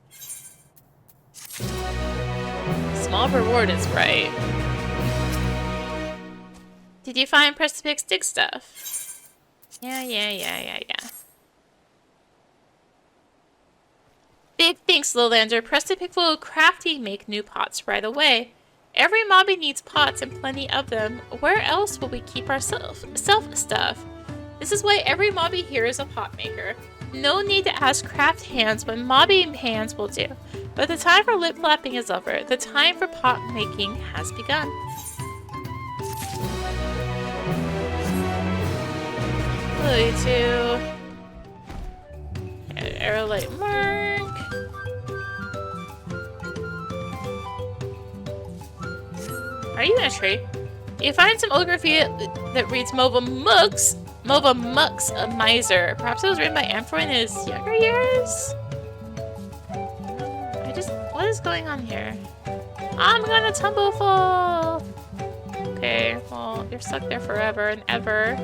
A: Small reward is right. Did you find Prestipic's dig stuff? Yeah. Big thanks, Lowlander. Prestipic will crafty make new pots right away. Every mobby needs pots and plenty of them. Where else will we keep our self stuff? This is why every mobby here is a pot maker. No need to ask craft hands when mobby hands will do. But the time for lip flapping is over. The time for pot making has begun. Hello, you two. Arrow light mark. Are you in a tree? You find some old graffiti that reads Kozama'uka's a miser. Perhaps it was written by Amphoy in his younger years? What is going on here? I'm gonna tumble fall! Okay, well, you're stuck there forever and ever.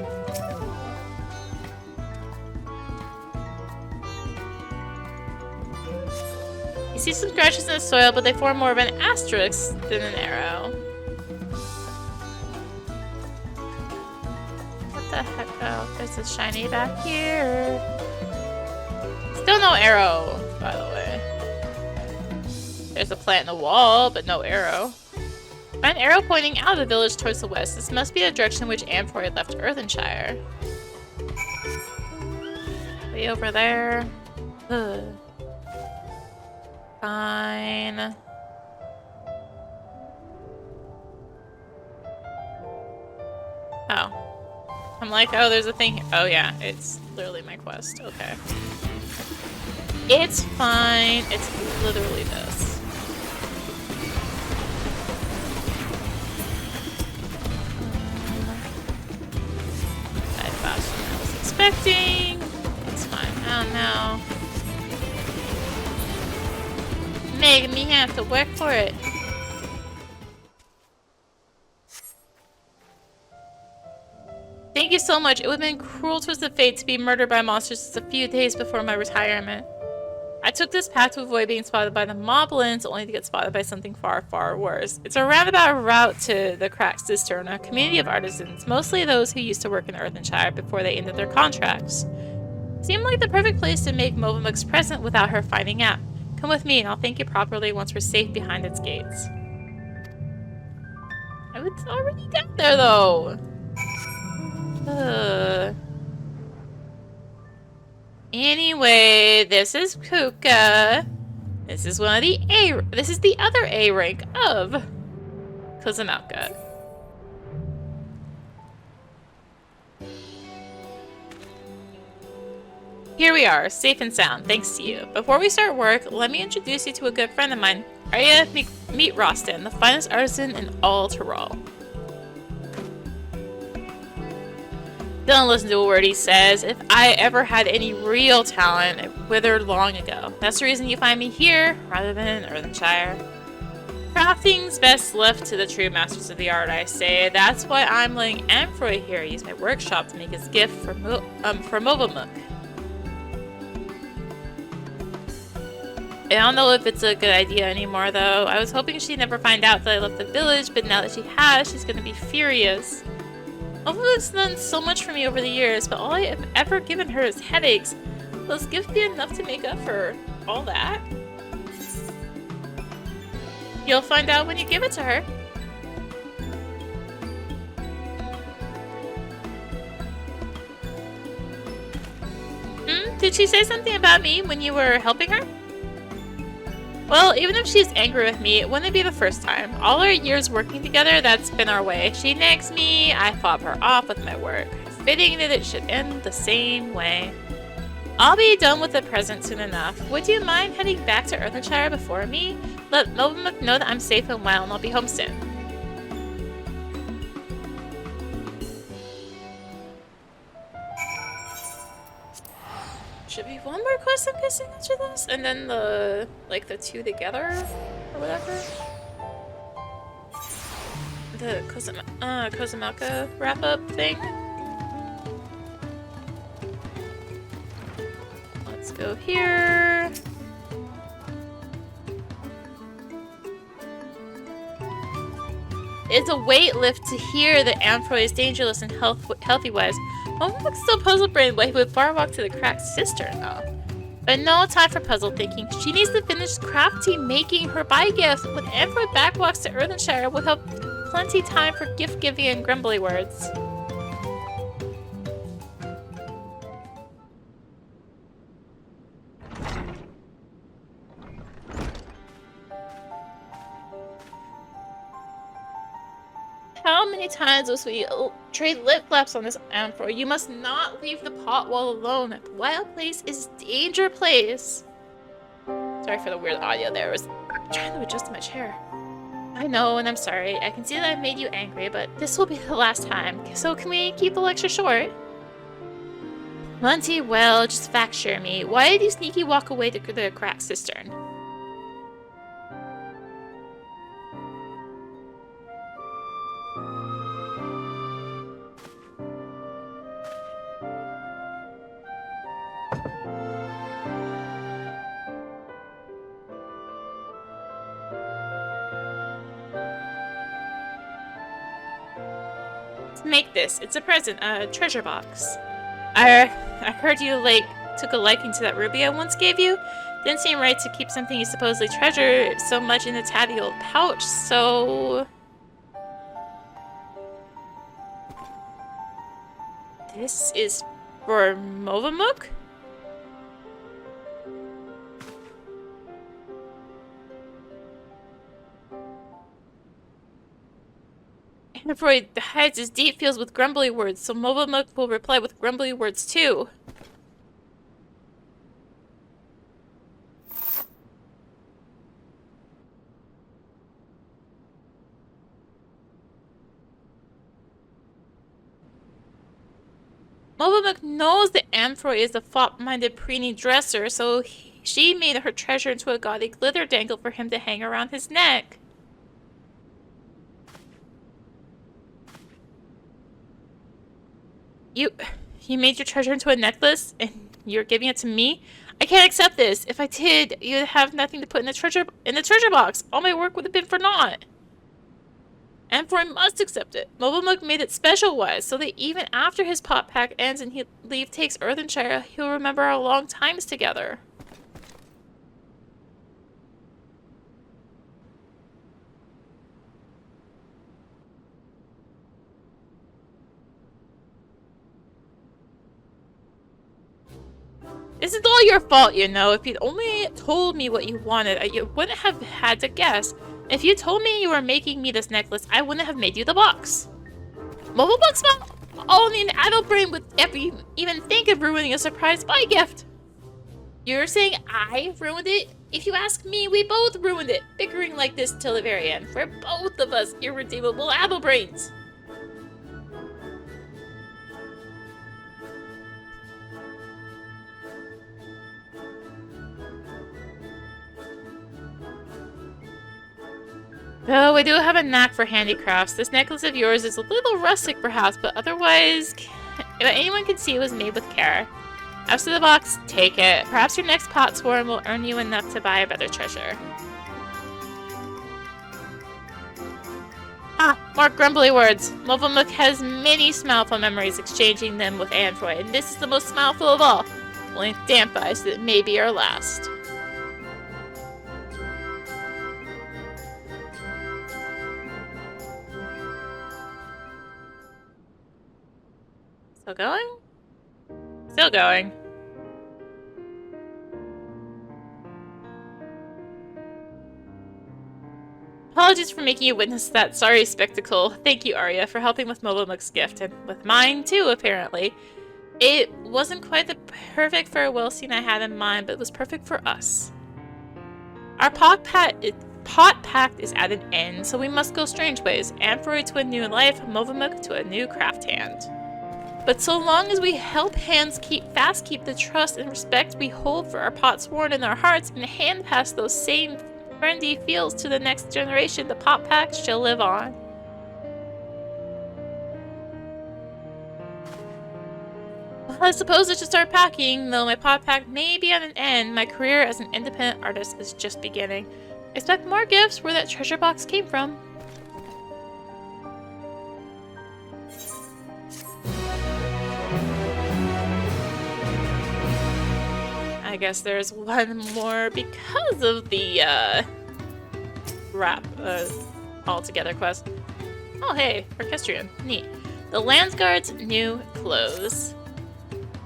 A: You see some scratches in the soil, but they form more of an asterisk than an arrow. What the heck? Oh, there's a shiny back here. Still no arrow, by the way. There's a plant in the wall, but no arrow. Find an arrow pointing out of the village towards the west. This must be the direction in which Amphoy left Earthenshire. Way over there. Ugh. Fine. Oh. I'm like, oh, there's a thing here. Oh yeah, it's literally my quest. Okay. It's fine. It's literally this. Died faster than I was expecting. It's fine. Oh no. Making me have to work for it. Thank you so much. It would have been cruel towards the fate to be murdered by monsters just a few days before my retirement. I took this path to avoid being spotted by the moblins, only to get spotted by something far, far worse. It's a roundabout route to the Cracked Cistern, a community of artisans, mostly those who used to work in Earthenshire before they ended their contracts. Seemed like the perfect place to make Movamuk's present without her finding out. Come with me and I'll thank you properly once we're safe behind its gates. I was already down there though. Anyway, this is Kuka. This is one of the this is the other A rank of Kozama'uka. Here we are, safe and sound, thanks to you. Before we start work, let me introduce you to a good friend of mine, Arya Meet Rostin, the finest artisan in all Tyrol. Don't listen to a word he says. If I ever had any real talent, it withered long ago. That's the reason you find me here, rather than in Earthenshire. Crafting's best left to the true masters of the art, I say. That's why I'm letting Amfroy here use my workshop to make his gift for Movamuk. I don't know if it's a good idea anymore, though. I was hoping she'd never find out that I left the village, but now that she has, she's gonna be furious. Movamuk's done so much for me over the years, but all I have ever given her is headaches. Will this gift be enough to make up for all that? You'll find out when you give it to her. Did she say something about me when you were helping her? Well, even if she's angry with me, it wouldn't be the first time. All our years working together, that's been our way. She nags me, I fob her off with my work. Fitting that it should end the same way. I'll be done with the present soon enough. Would you mind heading back to Earthenshire before me? Let Movamuk know that I'm safe and well and I'll be home soon. Should be one more quest, I'm guessing, after this? And then the two together? Or whatever? The Kozama'uka wrap-up thing? Let's go here. It's a weight lift to hear that Amfroy is dangerous and healthy-wise. Movamuk's still puzzle-brained, but he would far walk to the Cracked Cistern, though. But no time for puzzle thinking. She needs to finish crafting making her buy gifts. When Amfroy backwalks to Earthenshire, we'll have plenty time for gift-giving and grumbly words. How many times must we trade lip flaps on this Amfroy? You must not leave the pot wall alone. The wild place is danger place. Sorry for the weird audio there. I'm trying to adjust my chair. I know, and I'm sorry. I can see that I've made you angry, but this will be the last time. So can we keep the lecture short? Munty, well, just fact share me. Why did you sneaky walk away to the Cracked Cistern? Make this. It's a present, a treasure box. I heard you, took a liking to that ruby I once gave you. Didn't seem right to keep something you supposedly treasure so much in a tatty old pouch, so... This is for Movamuk? Amfroy hides his deep feels with grumbly words, so Movamuk will reply with grumbly words too. Movamuk knows that Amfroy is a fop-minded preemie dresser, so she made her treasure into a gaudy glitter dangle for him to hang around his neck. You made your treasure into a necklace, and you're giving it to me? I can't accept this. If I did, you'd have nothing to put in the treasure box. All my work would have been for naught. And for I must accept it. Movamuk made it special-wise, so that even after his pot pack ends and leave takes Earthenshire, he'll remember our long times together. This is all your fault, you know. If you'd only told me what you wanted, you wouldn't have had to guess. If you told me you were making me this necklace, I wouldn't have made you the box. Mobile box mom? Only an adult brain would ever even think of ruining a surprise buy gift. You're saying I ruined it? If you ask me, we both ruined it. Bickering like this till the very end. We're both of us irredeemable adult brains. Though I do have a knack for handicrafts, this necklace of yours is a little rustic perhaps, but otherwise anyone can see it was made with care. As to the box, take it. Perhaps your next pot swarm will earn you enough to buy a better treasure. Ah, more grumbly words. Movamuk has many smileful memories exchanging them with Android, and this is the most smileful of all. Blink damp eyes that may be our last. Still going? Still going. Apologies for making you witness that sorry spectacle. Thank you, Arya, for helping with Movamuk's gift, and with mine too, apparently. It wasn't quite the perfect farewell scene I had in mind, but it was perfect for us. Our pot pact is at an end, so we must go strange ways. Amphory to a new life, Movamuk to a new craft hand. But so long as we help hands keep the trust and respect we hold for our pot sworn in our hearts and hand pass those same friendly feels to the next generation, the pot pack shall live on. Well, I suppose I should start packing, though my pot pack may be at an end. My career as an independent artist is just beginning. Expect more gifts where that treasure box came from. I guess there's one more because of the altogether quest. Oh hey, Orchestrion. Neat. The Landsguard's new clothes.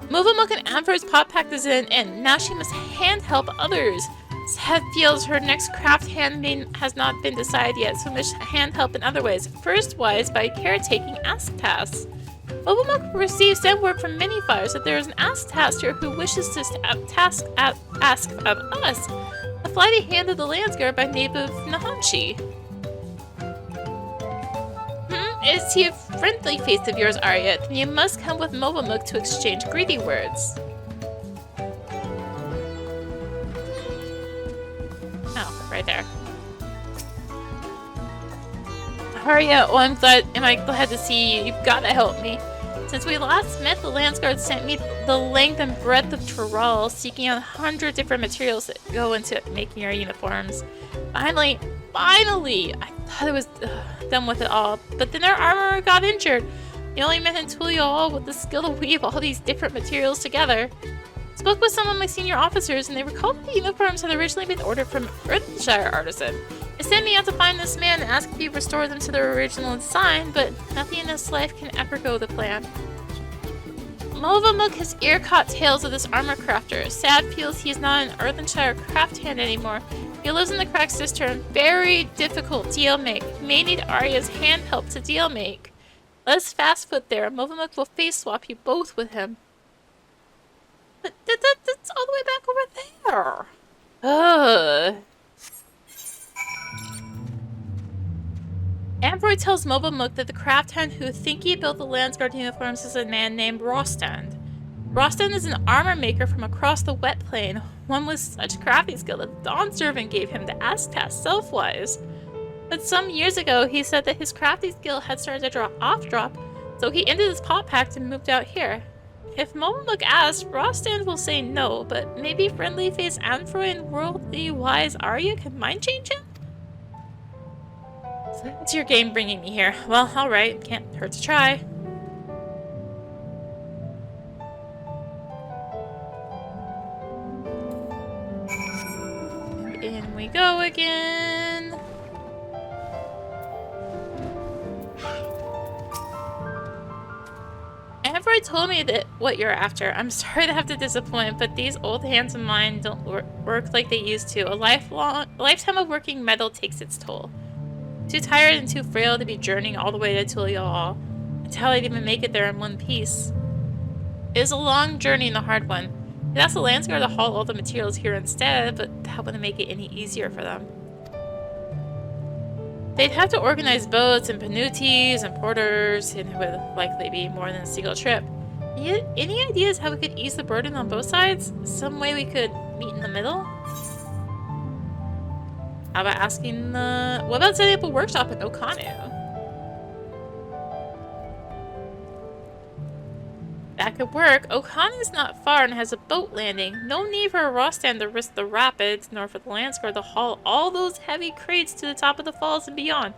A: Movamuk and Amphory's pot pact is in, and now she must hand help others. Sad feels her next craft handmaid has not been decided yet, so must hand help in other ways. First wise by caretaking ask tasks. Movamuk receives sent word from many fires that there is an ask-tasker who wishes to ask of us, a flighty hand of the Landsguard by name of Nahanshi. Is he a friendly face of yours, Arya? Then you must come with Movamuk to exchange greeting words. Oh, right there. Arya, oh, I'm glad to see you. You've got to help me. Since we last met, the Landsguard sent me the length and breadth of Tyrol, seeking out 100 different materials that go into making our uniforms. Finally, I thought it was done with it all, but then our armorer got injured. The only man in Tuliol with the skill to weave all these different materials together. Spoke with some of my senior officers, and they recalled that the uniforms had originally been ordered from Earthenshire artisan. They sent me out to find this man and ask if he restored them to their original design, but nothing in this life can ever go to plan. Movamuk has ear-caught tales of this armor crafter. Sad feels he is not an Earthenshire craft hand anymore. He lives in the Crack Cistern. Very difficult deal make. May need Arya's hand help to deal make. Let us fast foot there. Movamuk will face swap you both with him. But that's all the way back over there. Amphory tells Movamuk that the craft hand who think he built the Landsguard uniforms is a man named Rostand. Rostand is an armor maker from across the wet plain, one with such crafty skill that the Dawn servant gave him the ask task self-wise. But some years ago, he said that his crafty skill had started to drop, so he ended his pot pact and moved out here. If Momomuk asks, Rostand will say no, but maybe friendly-faced android and worldly-wise Arya can mind-change him? So it's your game bringing me here. Well, alright. Can't hurt to try. In we go again. Android told me that what you're after. I'm sorry to have to disappoint, but these old hands of mine don't work like they used to. A lifetime of working metal takes its toll. Too tired and too frail to be journeying all the way to Tulial. Until I'd even make it there in one piece. It is a long journey and a hard one. I'd ask the Landsguard to haul all the materials here instead, but that wouldn't make it any easier for them. They'd have to organize boats and panutis and porters, and it would likely be more than a single trip. Any ideas how we could ease the burden on both sides? Some way we could meet in the middle? How about asking the... What about setting up a workshop in Okanu? That could work. Okanu's not far and has a boat landing. No need for a Rostand to risk the rapids, nor for the Landsguard to haul all those heavy crates to the top of the falls and beyond.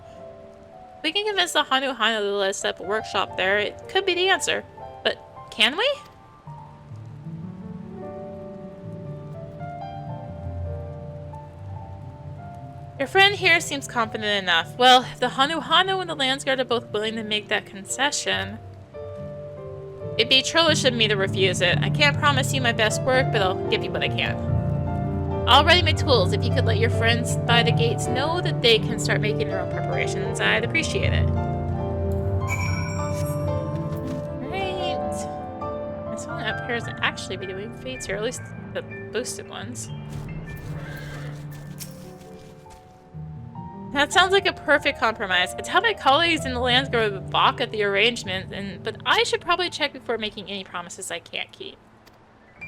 A: If we can convince the Hanu to let us set up a workshop there, it could be the answer. But can we? Your friend here seems confident enough. Well, if the Hanu and the Landsguard are both willing to make that concession... It'd be churlish of me to refuse it. I can't promise you my best work, but I'll give you what I can. I'll ready my tools. If you could let your friends by the gates know that they can start making their own preparations, I'd appreciate it. Right. This one appears to actually be doing fates here, at least the boosted ones. That sounds like a perfect compromise. I tell my colleagues in the Landsguard would balk at the arrangement, but I should probably check before making any promises I can't keep.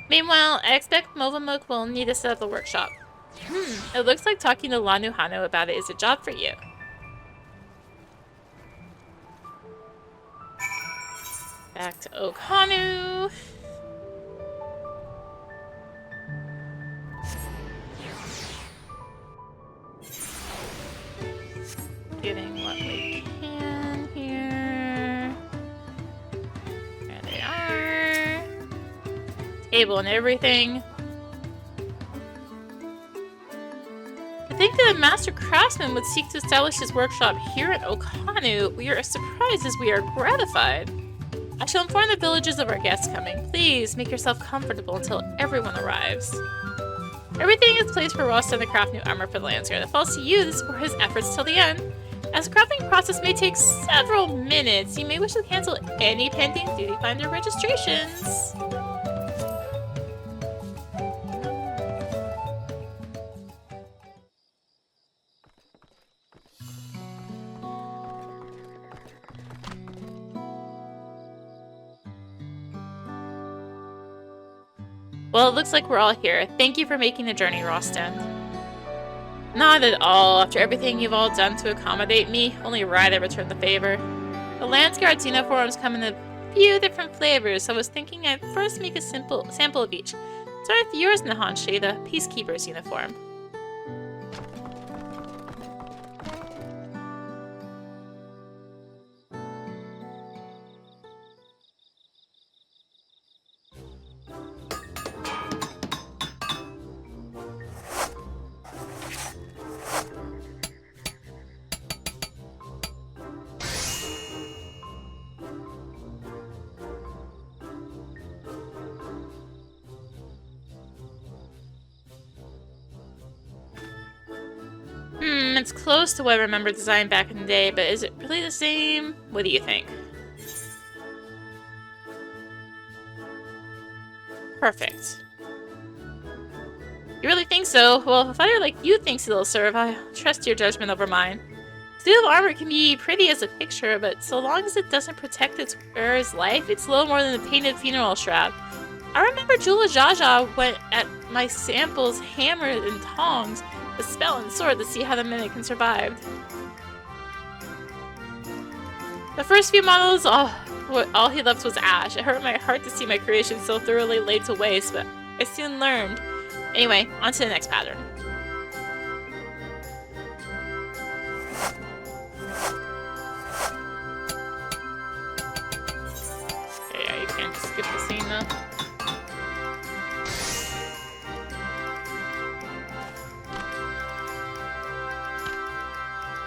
A: Meanwhile, I expect Movamuk will need to set up the workshop. It looks like talking to Lanu Hano about it is a job for you. Back to Okanu. Getting what we can here. There they are. Table and everything. I think that a master craftsman would seek to establish his workshop here at Okanu. We are as surprised as we are gratified. I shall inform the villagers of our guests coming. Please make yourself comfortable until everyone arrives. Everything is placed for Rostand to craft new armor for the Landsguard. It falls to you to support his efforts till the end. As the crafting process may take several minutes, you may wish to cancel any pending duty finder registrations. Well, it looks like we're all here. Thank you for making the journey, Rostand. Not at all. After everything you've all done to accommodate me, only right I returned the favor. The Landsguard uniforms come in a few different flavors, so I was thinking I'd first make a simple sample of each. Start with yours, Nahanshi, the Peacekeeper's uniform. It's close to what I remember designed back in the day, but is it really the same? What do you think? Perfect. You really think so? Well, if I like you thinks it'll serve, I trust your judgment over mine. Steel armor can be pretty as a picture, but so long as it doesn't protect its wearer's life, it's little more than a painted funeral shroud. I remember Jula Jaja went at my samples hammered and tongs, the spell and sword to see how the mimic can survive. The first few models, all he left was ash. It hurt my heart to see my creation so thoroughly laid to waste, but I soon learned. Anyway, on to the next pattern. Okay, yeah, you can't just skip the scene though.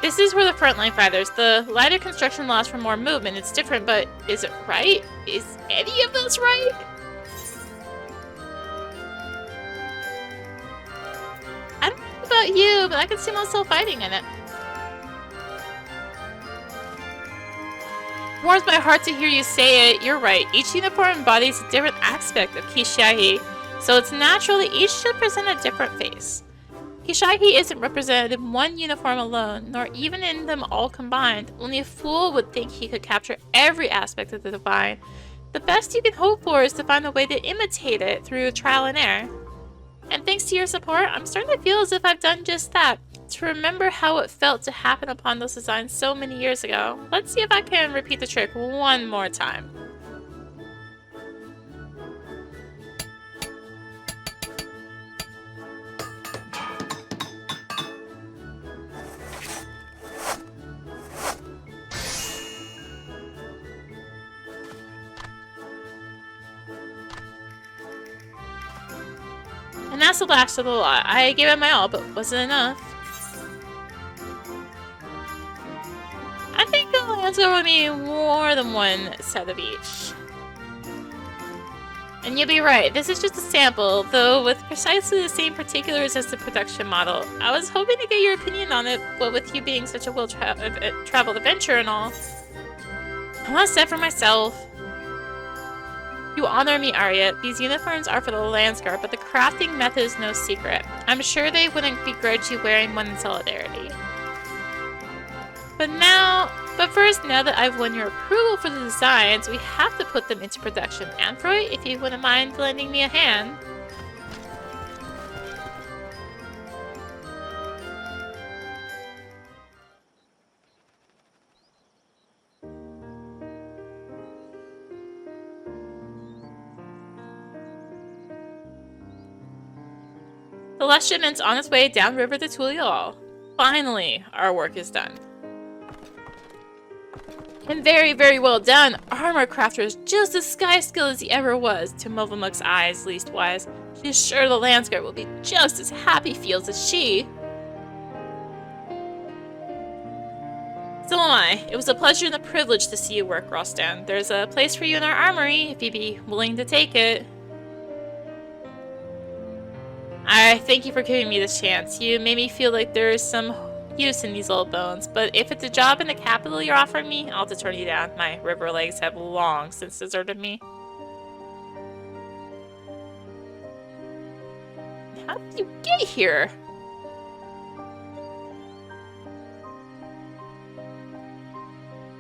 A: This is where the frontline fighters. The lighter construction allows for more movement. It's different, but is it right? Is any of this right? I don't know about you, but I can see myself fighting in it. Warms my heart to hear you say it. You're right. Each uniform embodies a different aspect of XIV, so it's natural that each should present a different face. XIV isn't represented in one uniform alone, nor even in them all combined. Only a fool would think he could capture every aspect of the divine. The best you can hope for is to find a way to imitate it through trial and error. And thanks to your support, I'm starting to feel as if I've done just that. To remember how it felt to happen upon those designs so many years ago. Let's see if I can repeat the trick one more time. And that's the last of the lot. I gave it my all, but wasn't enough. I think the land's gonna be more than one set of each. And you'll be right, this is just a sample, though with precisely the same particulars as the production model. I was hoping to get your opinion on it, what with you being such a well-traveled adventurer and all. I want to set for myself. You honor me, Arya. These uniforms are for the Landsguard, but the crafting method is no secret. I'm sure they wouldn't begrudge you wearing one in solidarity. But first, now that I've won your approval for the designs, we have to put them into production. Android, if you wouldn't mind lending me a hand. The last shipment's on its way downriver to Tulial. Finally, our work is done. And very, very well done. Armor crafter is just as sky-skilled as he ever was. To Movamuk's eyes, leastwise. She's sure the Landsguard will be just as happy feels as she. So am I. It was a pleasure and a privilege to see you work, Rostan. There's a place for you in our armory, if you'd be willing to take it. I thank you for giving me this chance. You made me feel like there is some use in these old bones, but if it's a job in the capital you're offering me, I'll have to turn you down. My river legs have long since deserted me. How did you get here?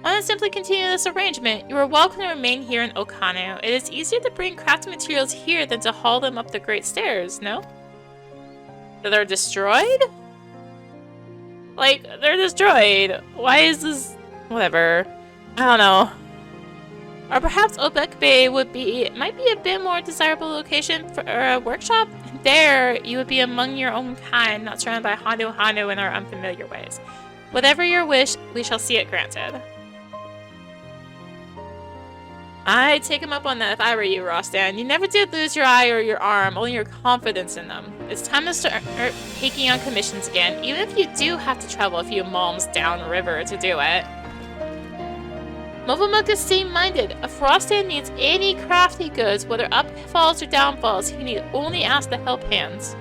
A: I want to simply continue this arrangement. You are welcome to remain here in Okano. It is easier to bring crafting materials here than to haul them up the great stairs, no? They're destroyed? Like, they're destroyed. Why is this... Whatever. I don't know. Or perhaps Obek Bay might be a bit more desirable location for a workshop? There, you would be among your own kind, not surrounded by Hanu in our unfamiliar ways. Whatever your wish, we shall see it granted. I'd take him up on that if I were you, Rostan. You never did lose your eye or your arm, only your confidence in them. It's time to start taking on commissions again, even if you do have to travel a few malms downriver to do it. Movamuk is same-minded. If Rostan needs any crafty goods, whether upfalls or downfalls, he need only ask the help hands.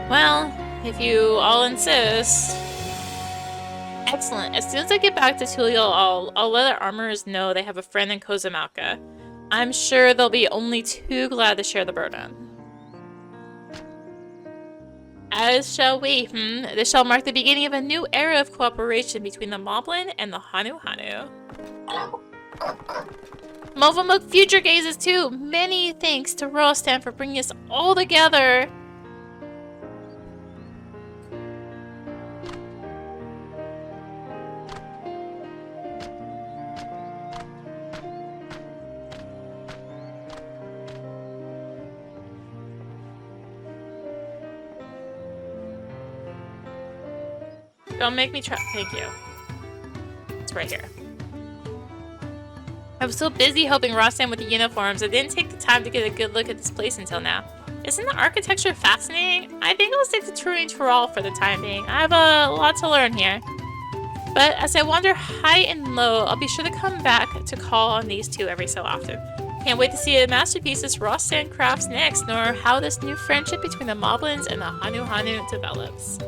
A: Well... if you all insist. Excellent. As soon as I get back to Tulial, I'll let our armorers know they have a friend in Kozama'uka. I'm sure they'll be only too glad to share the burden. As shall we. This shall mark the beginning of a new era of cooperation between the Moblin and the Hanu. Movamuk future gazes too. Many thanks to Rostan for bringing us all together. Don't make me try. Thank you. It's right here. I was so busy helping Rostam with the uniforms, I didn't take the time to get a good look at this place until now. Isn't the architecture fascinating? I think I'll stick to touring Tyrol for the time being. I have a lot to learn here. But as I wander high and low, I'll be sure to come back to call on these two every so often. Can't wait to see the masterpieces Rostam crafts next, nor how this new friendship between the Moblins and the Hanu develops.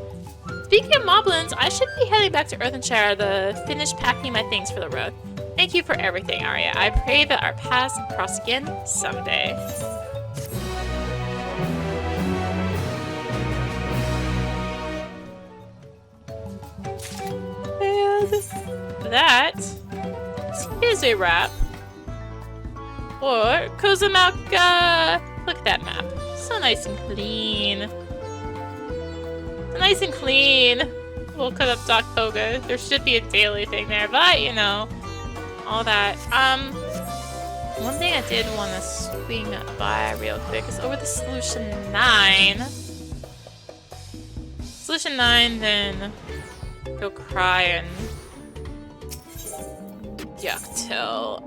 A: Speaking of Moblins, I should be heading back to Earthenshire to finish packing my things for the road. Thank you for everything, Arya. I pray that our paths cross again someday. And that is a wrap for Kozama'uka. Look at that map. So nice and clean. So nice and clean. We'll cut up Doc Toga. There should be a daily thing there, but you know. All that. One thing I did want to swing by real quick is over the Solution 9. Solution 9, then go cry and Yucktail.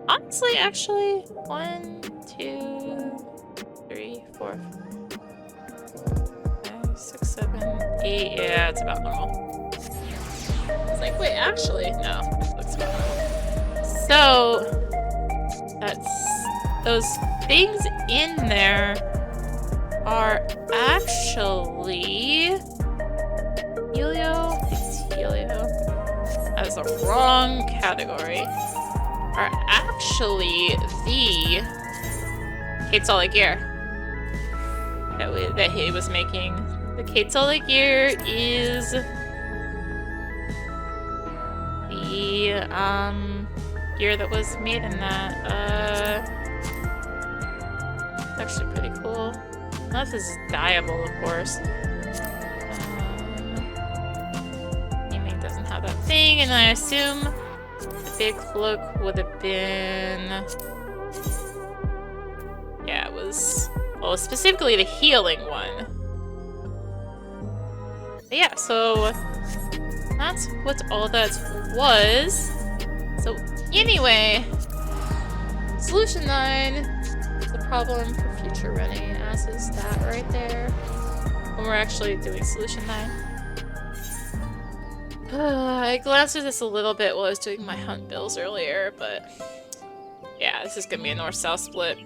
A: Honestly, actually, 1, 2, 3, 4, 5, 6, 7, 8. Yeah, it's about normal. It's like, wait, actually, no. Looks about normal. So, that's those things in there are actually Helio. It's Helio. That is the wrong category. Are actually the Kate'Sala gear that he was making. The Kate'Sala gear is the gear that was made in that. It's actually pretty cool. Unless this is dyeable, of course. Naming doesn't have that thing, and I assume the big cloak would have been. Yeah, it was. Well, specifically the healing one. But yeah, so that's what all that was. So anyway, Solution 9 is a problem for future running, as is that right there. When we're actually doing Solution 9. I glanced at this a little bit while I was doing my hunt bills earlier, but yeah, this is gonna be a north-south split.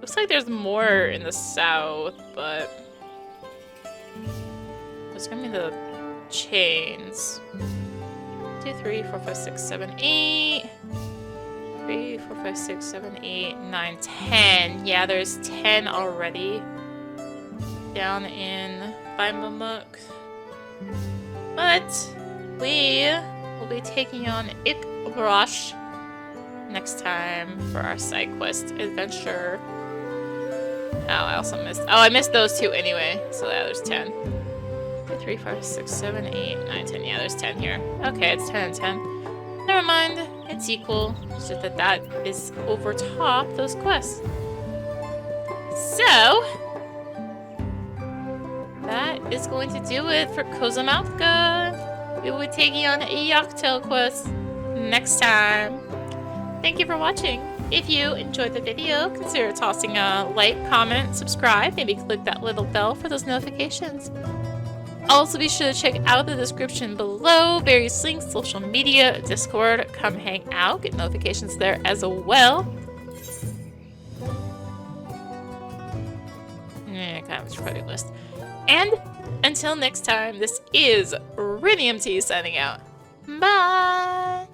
A: Looks like there's more in the south, but it's gonna be the chains. 2, 3, 4, 5, 6, 7, 8. 3, 4, 5, 6, 7, 8, 9, 10. Yeah, there's 10 already down in Bimamuk. But we will be taking on Ikbrosh next time for our side quest adventure. Oh, I also missed. Oh, I missed those two anyway. So yeah, there's 10. 2, 3, 5, 6, 7, 8, 9, 10. Yeah, there's 10 here. Okay, it's 10 and 10. Never mind. It's equal. It's just that is over top those quests. So that is going to do it for Kozama'uka. We will be taking on a Yucktail quest next time. Thank you for watching. If you enjoyed the video, consider tossing a like, comment, subscribe, maybe click that little bell for those notifications. Also be sure to check out the description below, various links, social media, Discord, come hang out, get notifications there as well. Kind of a credit list. And until next time, this is rinimt signing out. Bye!